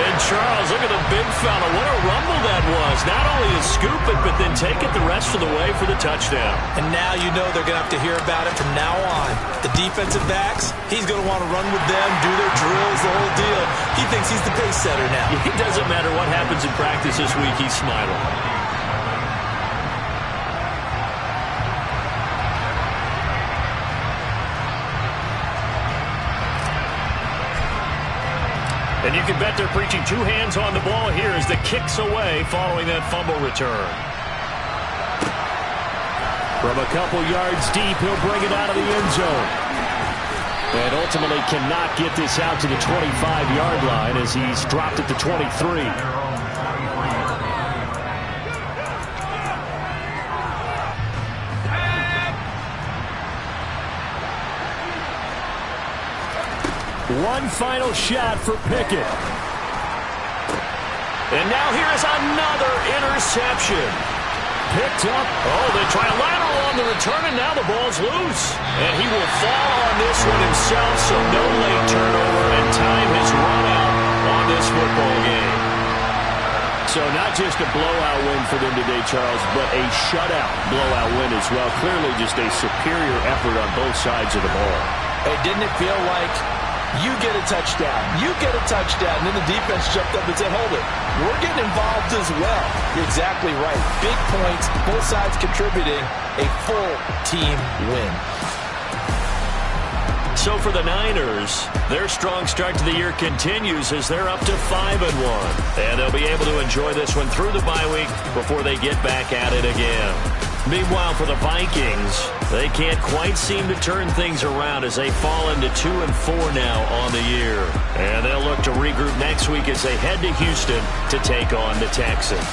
And Charles, look at the big fella. What a rumble that was. Not only to scoop it, but then take it the rest of the way for the touchdown. And now you know they're going to have to hear about it from now on. The defensive backs, he's going to want to run with them, do their drills, the whole deal. He thinks he's the pace setter now. It doesn't matter what happens in practice this week, he's smiling. And you can bet they're preaching two hands on the ball here as the kick's away following that fumble return. From a couple yards deep, he'll bring it out of the end zone. And ultimately cannot get this out to the 25-yard line as he's dropped at the 23. One final shot for Pickett. And now here is another interception. Picked up. Oh, they try a lateral on the return, and now the ball's loose. And he will fall on this one himself, so no late turnover, and time has run out on this football game. So not just a blowout win for them today, Charles, but a shutout blowout win as well. Clearly just a superior effort on both sides of the ball. Hey, didn't it feel like you get a touchdown, you get a touchdown, and then the defense jumped up and said, hold it, we're getting involved as well. You're exactly right. Big points, both sides contributing, a full team win. So for the Niners, their strong start to the year continues as they're up to 5-1. And they'll be able to enjoy this one through the bye week before they get back at it again. Meanwhile, for the Vikings, they can't quite seem to turn things around as they fall into 2-4 now on the year. And they'll look to regroup next week as they head to Houston to take on the Texans.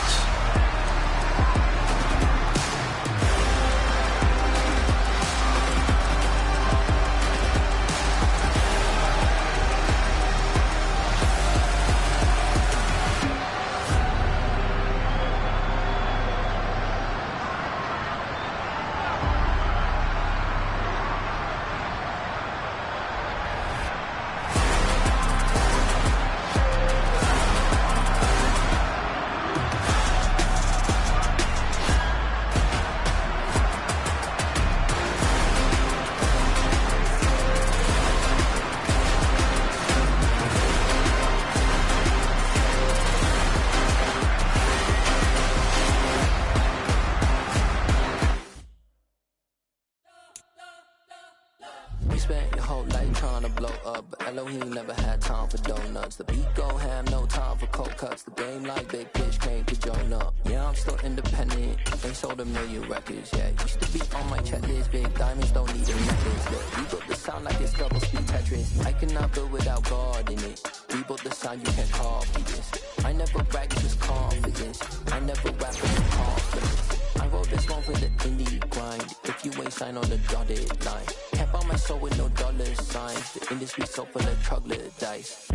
Spent your whole life trying to blow up, but Elohim never had time for donuts. The beat go ham, no time for cold cuts. The game like big pitch came to join up. Yeah, I'm still independent, ain't sold a million records yet. Used to be on my checklist, big diamonds don't need a necklace. Look, we built the sound like it's double speed Tetris. I cannot build without God in it. We built the sound, you can't copy this. I never brag, just confidence. I never rap with confidence. I wrote this one for the indie grind. If you ain't signed on the dotted line, can't buy my soul with no dollar signs. The industry so full of troglodytes.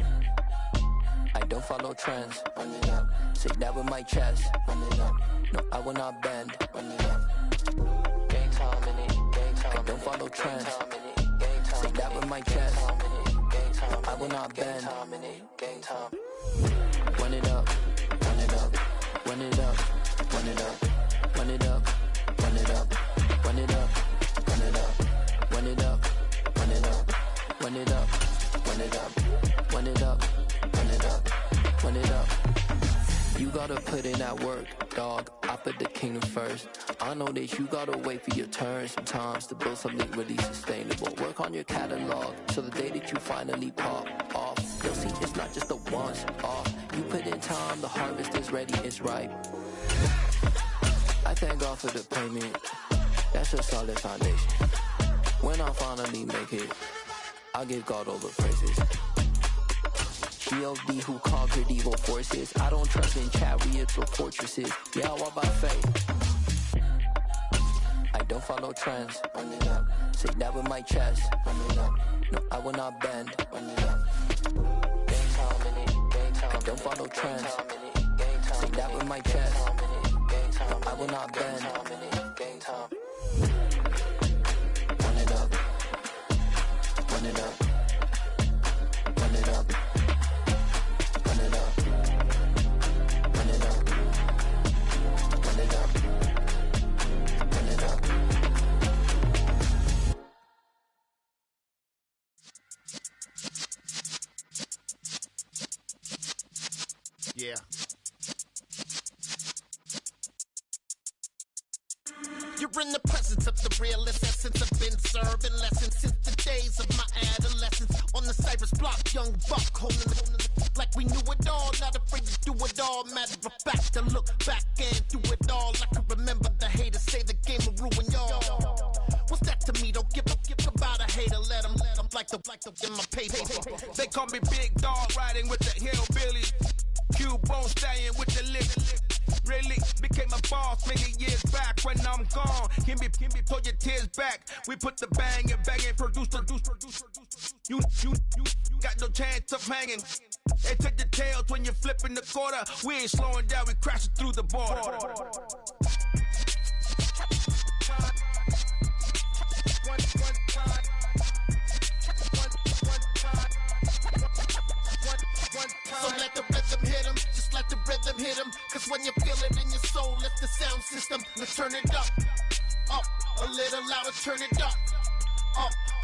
I don't follow trends. Say that with my chest. No, I will not bend. Gang time in it. I don't follow trends. Say that with my chest. I will not bend. Run it up. Run it up. Run it up. Run it up. Run it up, run it up, run it up, run it up, run it up, run it up, run it up, run it up, run it up, run it up, run it up. You gotta put in that work, dog. I put the kingdom first. I know that you gotta wait for your turn sometimes to build something really sustainable. Work on your catalog so the day that you finally pop off, you'll see it's not just a once off. You put in time, the harvest is ready, it's ripe. I thank God for the payment. That's a solid foundation. When I finally make it, I'll give God all the praises. G.O.D. who conquered evil forces. I don't trust in chariots or fortresses. Yeah, I walk by faith. I don't follow trends. Say that with my chest. No, I will not bend. I don't follow trends. Say that with my chest. I will not bend. Run it up. Run it up. Run it up. Run it up. Run it up. Run it up. Run it up. Yeah. You're in the presence of the realest essence. I've been serving lessons since the days of my adolescence. On the Cypress block, young buck holding it like we knew it all. Not afraid to do it all. Matter of fact, to look back and do it all. I can remember the haters say the game will ruin y'all. What's that to me? Don't give about a hater. Let 'em like the They call me Big Dog, riding with the hillbillies. Q-Bone stallion with the lips. Really became a boss many years back. When I'm gone, can be pull your tears back. We put the bang and produce. You got no chance of hanging. They take the tails when you're flipping the quarter. We ain't slowing down, we crashing through the border. So let the rhythm hit him, just let the rhythm hit him. Cause when you feel it in your soul, lift the sound system. Let's turn it up, a little louder, turn it up.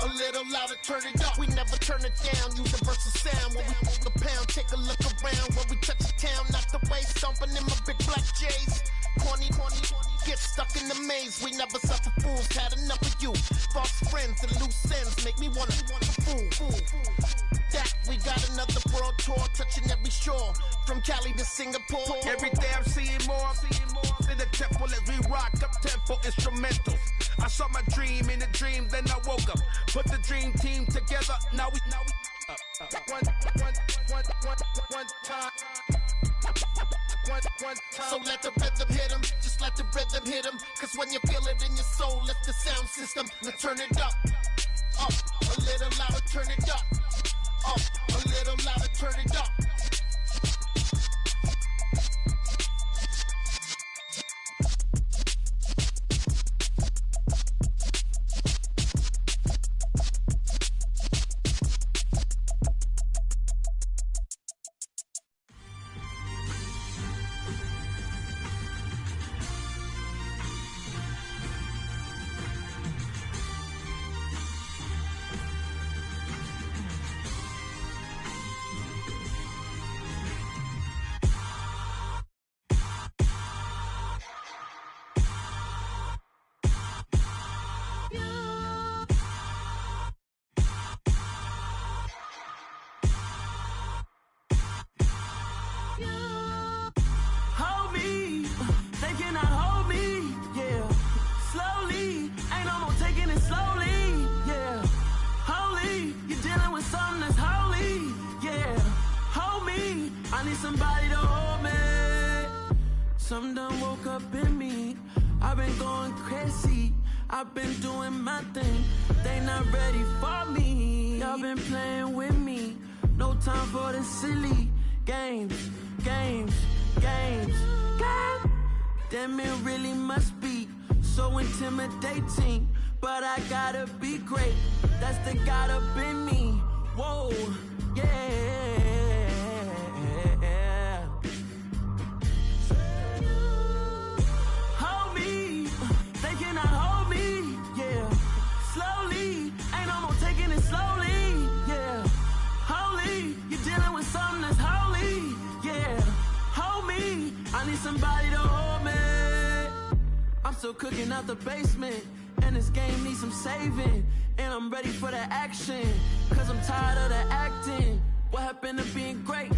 A little louder, turn it up. We never turn it down, universal sound. When we hold the pound, take a look around. When we touch the town, knock the waist, stomping in my big black J's. Corny, get stuck in the maze. We never suffer fools, had enough of you. False friends and loose ends make me wanna fool. That we got another world tour, touching every shore, from Cali to Singapore. Every day I'm seeing more. In the temple as we rock up tempo instrumentals. I saw my dream in a dream, then I woke up. Put the dream team together. Now we one time. So let the rhythm hit him, just let the rhythm hit him. Cause when you feel it in your soul, lift the sound system. Now turn it up, a little louder, turn it up, a little louder, turn it up. Something done woke up in me. I've been going crazy. I've been doing my thing. They not ready for me. Y'all been playing with me. No time for the silly games. Damn, it really must be so intimidating. But I gotta be great. That's the God up in me. Whoa, yeah. Somebody to hold me. I'm still cooking out the basement, and this game needs some saving. And I'm ready for the action, cause I'm tired of the acting. What happened to being great?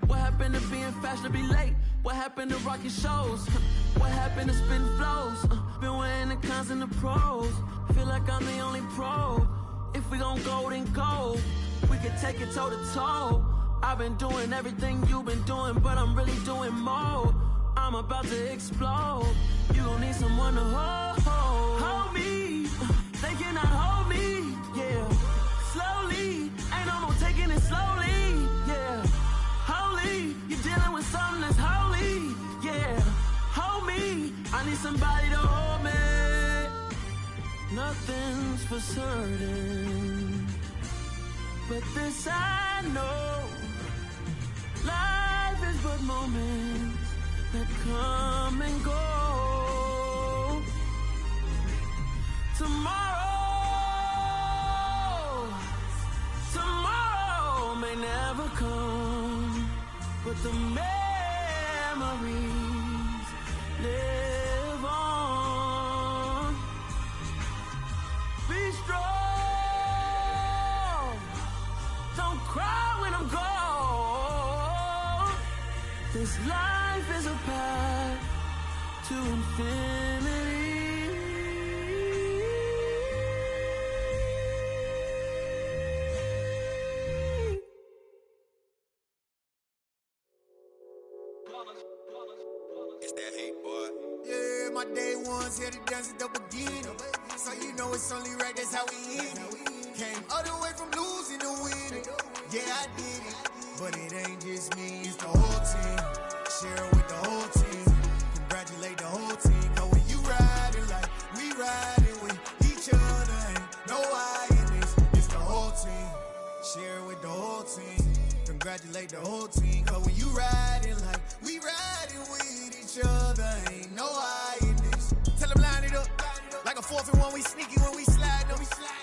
What happened to being fashionably late? What happened to rocking shows? What happened to spitting flows? Been weighing the cons and the pros. Feel like I'm the only pro. If we gon' go, then go. We can take it toe to toe. I've been doing everything you've been doing, but I'm really doing more. I'm about to explode. You gon' need someone to hold me. They cannot hold me, yeah. Slowly, ain't no more taking it slowly, yeah. Holy, you're dealing with something that's holy, yeah. Hold me, I need somebody to hold me. Nothing's for certain, but this I know. Life is but moments that come and go. Tomorrow may never come, but the memories live on. Be strong, don't cry when I'm gone. This life is a path to infinity. my day ones here to dance at the beginning. So you know it's only right, that's how we end it. Came all the way from losing to winning. Yeah, I did it. But it ain't just me, it's the whole team. Share it with the whole team. Congratulate the whole team. Cause when you riding like we riding with each other, ain't no I in this. It's the whole team. Share it with the whole team. Congratulate the whole team. Cause when you riding like we riding with each other, ain't no I in this. Tell them line it up. Like a 4th and 1, we sneaky when we slide them.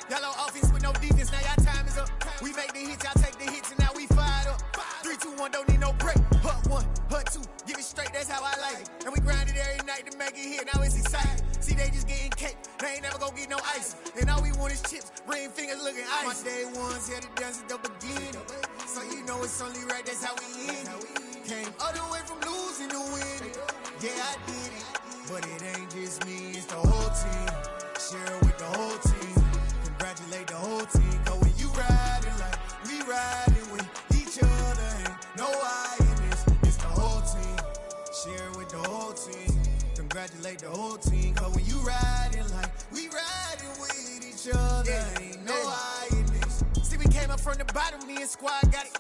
Y'all on offense with no defense, now y'all time is up. We make the hits, y'all take the hits, and now we fired up. 3, 2, 1, don't need no break. Hut 1, hut 2, give it straight, that's how I like it. And we grind it every night to make it hit, now it's exciting. See, they just getting cake, they ain't never gonna get no ice. And all we want is chips, ring fingers looking ice. My day ones here to dance at the beginning. So you know it's only right, that's how we end it. Came all the way from losing to winning. Yeah, I did it. But it ain't just me, it's the whole team. Share it with the whole team. Congratulate the whole team. Cause when you riding like we riding with each other, ain't no I in this. It's the whole team. Share it with the whole team. Congratulate the whole team. Cause when you riding like we riding with each other, ain't no I in this. See, we came up from the bottom, me and squad got it.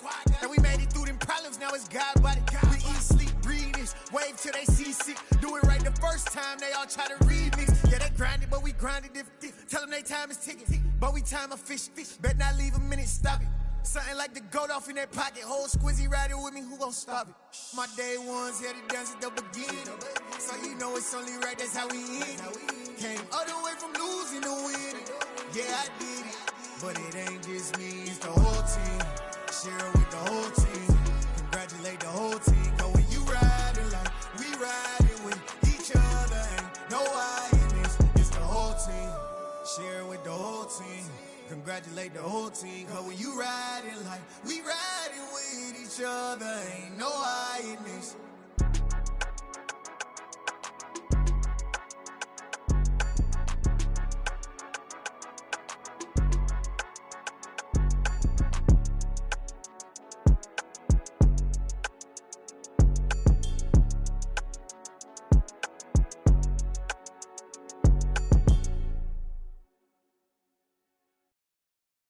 And we made it through them problems, now it's God body. We eat, sleep, breathe this, wave till they see sick. Do it right the first time, they all try to remix. Yeah, they grinded, but we grinded different. Tell them they time is ticking, but we time a fish. Bet not leave a minute, stop it. Something like the goat off in that pocket. Whole squizzy riding with me, who gon' stop it? My day ones here to dance at the beginning. So you know it's only right, that's how we end it. Came all the way from losing to winning. Yeah, I did it. But it ain't just me, it's the whole team. Share it with the whole team. Congratulate the whole team. Cause when you riding like we riding with each other, ain't no I in this. It's the whole team. Share it with the whole team. Congratulate the whole team. Cause when you riding like we riding with each other, ain't no I in this.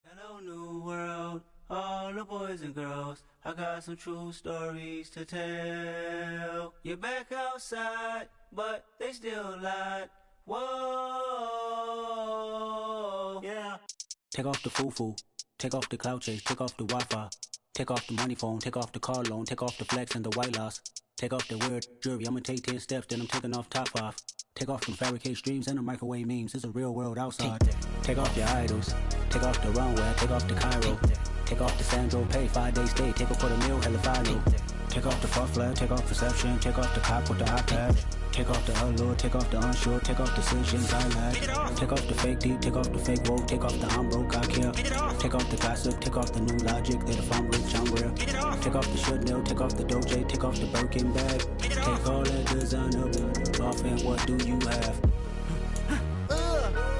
Hello, new world, all the boys and girls. I got some true stories to tell. You're back outside, but they still lied. Whoa, yeah. Take off the foo-foo, take off the cloud chase, take off the Wi-Fi, take off the money phone, take off the car loan, take off the flex and the white loss. Take off the weird jewelry, I'ma take 10 steps, then I'm taking off top 5. Take off them fabricate streams and the microwave memes. It's a real world outside. Take off your idols. Take off the runway. Take off the Cairo. Take off the Sandro Pay. 5-day stay. Take off for the meal. Hella final. Take off the far flag. Take off perception. Take off the cop with the iPad. Take off the allure. Take off the unsure. Take off decisions I lack. Take off the fake deep. Take off the fake woke. Take off the I'm broke. I care. Take off the gossip. Take off the new logic. That if I'm rich, I'm real. Take off the should know. Take off the Doja. Take off the Birkin bag. Take all that designer off and what do you have?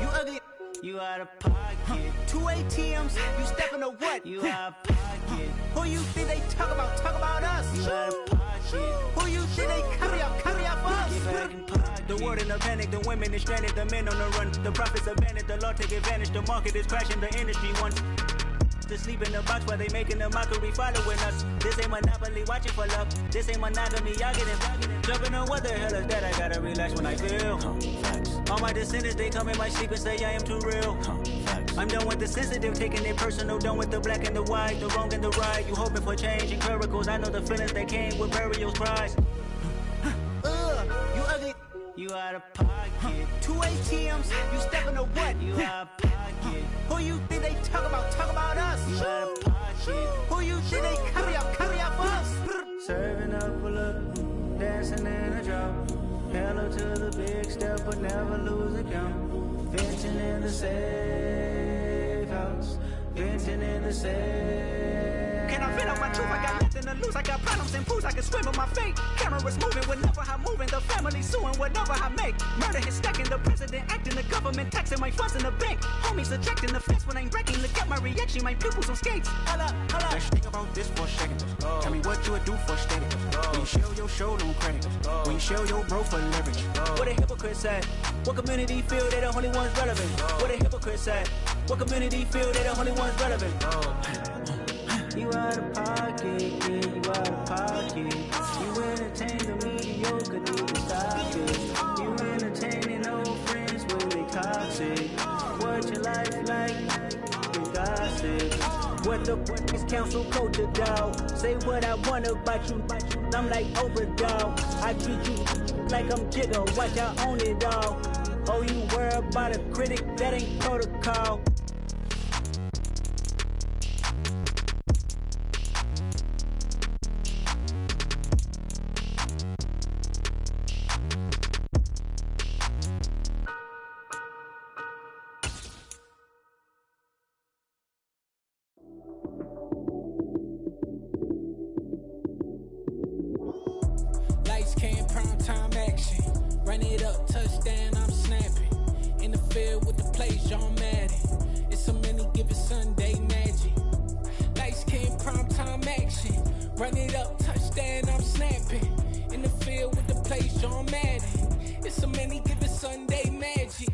You ugly. You out of pocket. 2 ATMs. You stepping to what? You out of pocket. Who you think they talk about? Talk about us. You out of pocket. Who you think they carry up for us? Get back in pocket. The world in a panic. The women is stranded. The men on the run. The profits abandoned. The law take advantage. The market is crashing. The industry wants to sleep in the box while they making a mockery following us. This ain't Monopoly, watching for love. This ain't monogamy, y'all getting jumping on what the hell is that? I gotta relax when I feel. All my descendants, they come in my sleep and say I am too real. I'm done with the sensitive, taking it personal. Done with the black and the white, the wrong and the right. You hoping for change and miracles. I know the feelings that came with burials, cries. You ugly. You out of pocket. 2 ATMs. You stepping to what? You out of pocket. Who you think they talk about? Talk about us. You out of pocket. Who you think they carry up for us? Serving up a look, dancing in a drop. Hello to the big step, but never lose a count. Venting in the safe house. Venting in the safe. Can I vent out my truth? I got nothing to lose. I got problems and fools. I can swim in my fate. Cameras moving whenever I'm moving. The family suing whatever I make. Murder is stacking. The president acting. The government taxing my funds in the bank. Homies ejecting the fence when I'm wrecking. Look at my reaction. My pupils on skates. Hold up. Let's think about this for a second. Tell me what you would do for a steady. We When shell your show don't crack. When shell your bro for leverage. What a hypocrite at? What community feel they the only ones relevant? What a hypocrite at? What community feel they the only ones relevant? You out of pocket, yeah, you out of pocket. You entertain the mediocre, need to stop it. You entertaining old friends when they toxic. What your life like? You gossip. What the fuck is council culture, dog? Say what I want about you. I'm like Oprah, dog. I treat you like I'm Jigga. Watch I own it all. Oh, you worry about a critic? That ain't protocol. Lights came, prime time action. Run it up, touchdown, I'm snapping. In the field with the plays, John Madden. It's a many given Sunday magic. Lights came, prime time action. Run it up, touchdown, I'm snapping. In the field with the plays, John Madden. It's a many given Sunday magic.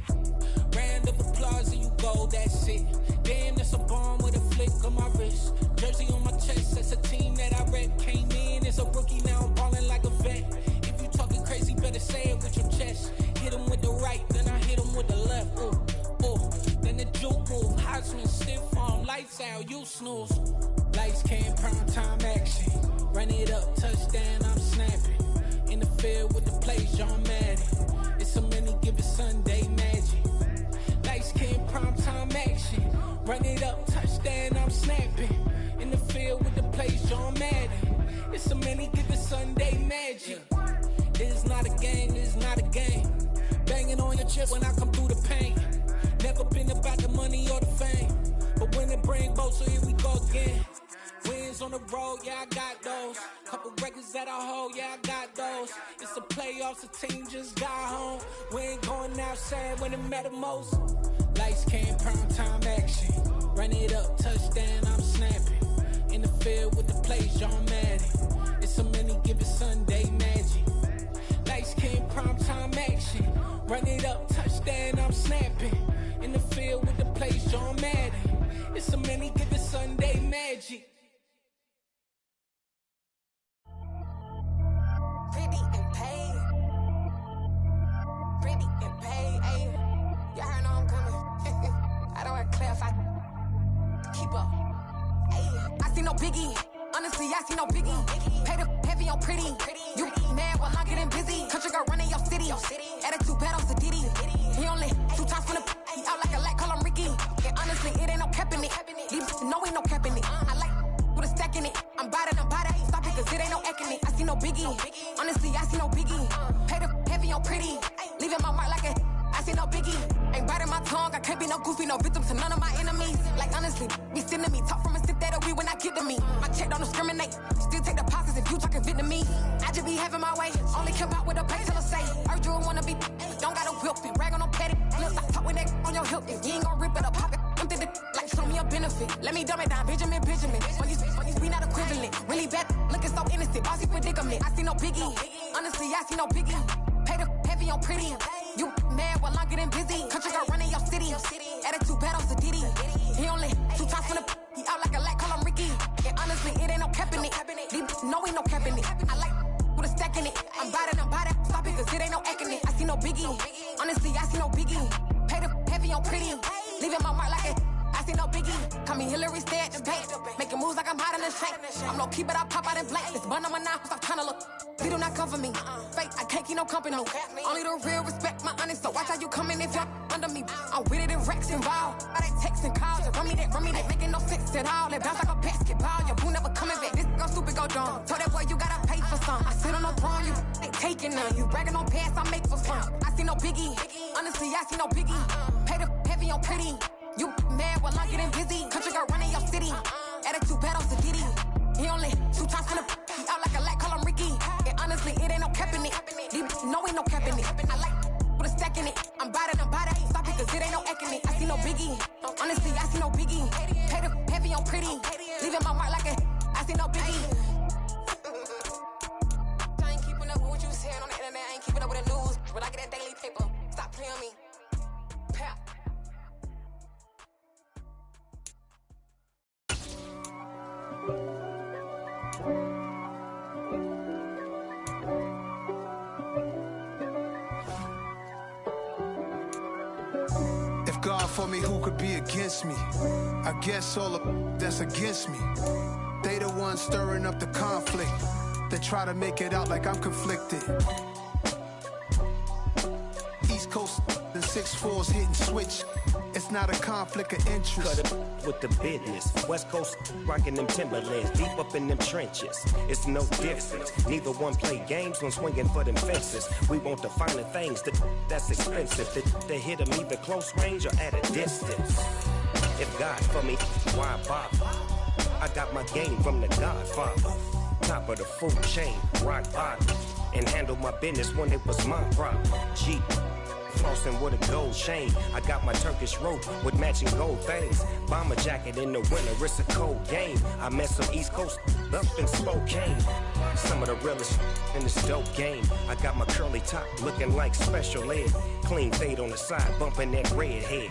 Round of applause and you go, that's it. Damn, that's a bomb with a flick on my wrist. Jersey on my chest, that's a team that I rep. Came in as a rookie, now I'm ballin' like a vet. If you talking crazy, better say it with your chest. Hit him with the right, then I hit him with the left. Ooh, ooh. Then the juke move, Heisman, stiff arm, lights out, you snooze. Lights came, prime time action. Run it up, touchdown, I'm snapping. In the field with the plays, John Madden. It's a many given Sunday magic. Lights came, prime time action. Run it up, touchdown, I'm snapping. In the field with the plays, John Madden. It's a many given Sunday magic. It's not a game, it's not a game. Banging on your chest when I come through the pain. Never been about the money or the fame. But when it bring both, so here we go again. Wins on the road, yeah, I got those. Couple records that I hold, yeah, I got those. It's the playoffs, the team just got home. We ain't going outside when it matter most. Lights came, prime time action. Run it up, touchdown, I'm snapping. In the field with the plays, John Madden. It's a many given Sunday magic. Lights came, prime time action. Run it up, touchdown, I'm snapping. In the field with the plays, John Madden. It's a many given Sunday magic. Pretty and paid. Pretty and paid, ayy. Y'all heard know I'm coming. I don't want to clarify. Keep up. Ayy. I see no biggie. Honestly, I see no biggie. Pay the heavy on pretty. You mad while I'm getting busy. Country girl running your city. Attitude bad on the Diddy. He only 2 times from the he out like a lack, call him Ricky. And honestly, it ain't no cap in it. These know ain't no cap in it. I like with a stack in it. I'm about it. Stop it, cause it ain't no eck in it. I see no biggie. Honestly, I see no biggie. Pay the heavy on pretty. Leaving my mark like a I see no biggie. Ain't biting my tongue. I can't be no goofy, no victim to none of my enemies. Like honestly, be sending me talk from a sip that we when I get to me. My check don't discriminate. Still take deposits if you talking Vietnamese. I just be having my way. Only care about what the pay teller say. Urge you wanna be. Don't got a whip and rag on no petty. Let's stop talk with that on your hip. If you ain't gon' rip it up, pop it. Empty the like show me a benefit. Let me dumb it down, Benjamin. When we not equivalent. Really bad, looking so innocent. Bossy predicament. I see no biggie. Honestly, I see no biggie. Pay the heavy on pretty. You mad while I'm getting busy. Country girl running your city. Attitude bad on the Diddy. He only 2 times from the he out like a lack, call him Ricky. And honestly, it ain't no cap in it. These know ain't no cap in it. I like with a stack in it. I'm about it. Stop it, cause it ain't no eck in it. I see no biggie. Honestly, I see no biggie. Pay the heavy on pretty. Leaving my mark like it. I see no biggie. Call me Hillary, stay at the bank. Making moves like I'm hot in the shank. I'm low key, but I pop out in blank. This bun on my knife, stop trying to look. They do not come for me. Fake, I can't keep no company. Only the real respect my honest. So watch how you coming if you're under me. I'm with it in Rex involved. I they text and calls. Run me that. Making no sense at all. They bounce like a basketball. Your boo never coming back. This go stupid, go dumb. Told that boy you gotta pay for some. I sit on no throne, you ain't taking none. You bragging on pants, I make for fun. I see no biggie. Honestly, I see no biggie. Pay the heavy on pretty. You mad while I'm getting busy. Country girl running your city. Attitude bad on the Diddy. He only 2 times from the he out like a lack, call him Ricky. And honestly, it ain't no cap in it. These know ain't no cap in it. I like with a stack in it. I'm about it. Stop it, cause it ain't no eck in it. I see no biggie. Honestly, I see no biggie. Pay the heavy on pretty. Leaving my mark like a I see no biggie. could be against me. I guess all of that's against me. They the ones stirring up the conflict. They try to make it out like I'm conflicted. East Coast and 6'4's hitting switch. It's not a conflict of interest. Cut it with the business. West Coast rocking them Timberlands, deep up in them trenches. It's no difference. Neither one play games when swinging for them fences. We want the finer things that's expensive. They hit them either close range or at a distance. If God for me, why bother? I got my game from the Godfather. Top of the food chain, rock bottom. And handle my business when it was my problem. Jeep. Flossing with a gold chain. I got my Turkish rope with matching gold things. Bomber jacket in the winter, it's a cold game. I met some East Coast up in Spokane. Some of the realest in this dope game. I got my curly top looking like special ed. Clean fade on the side, bumping that red head.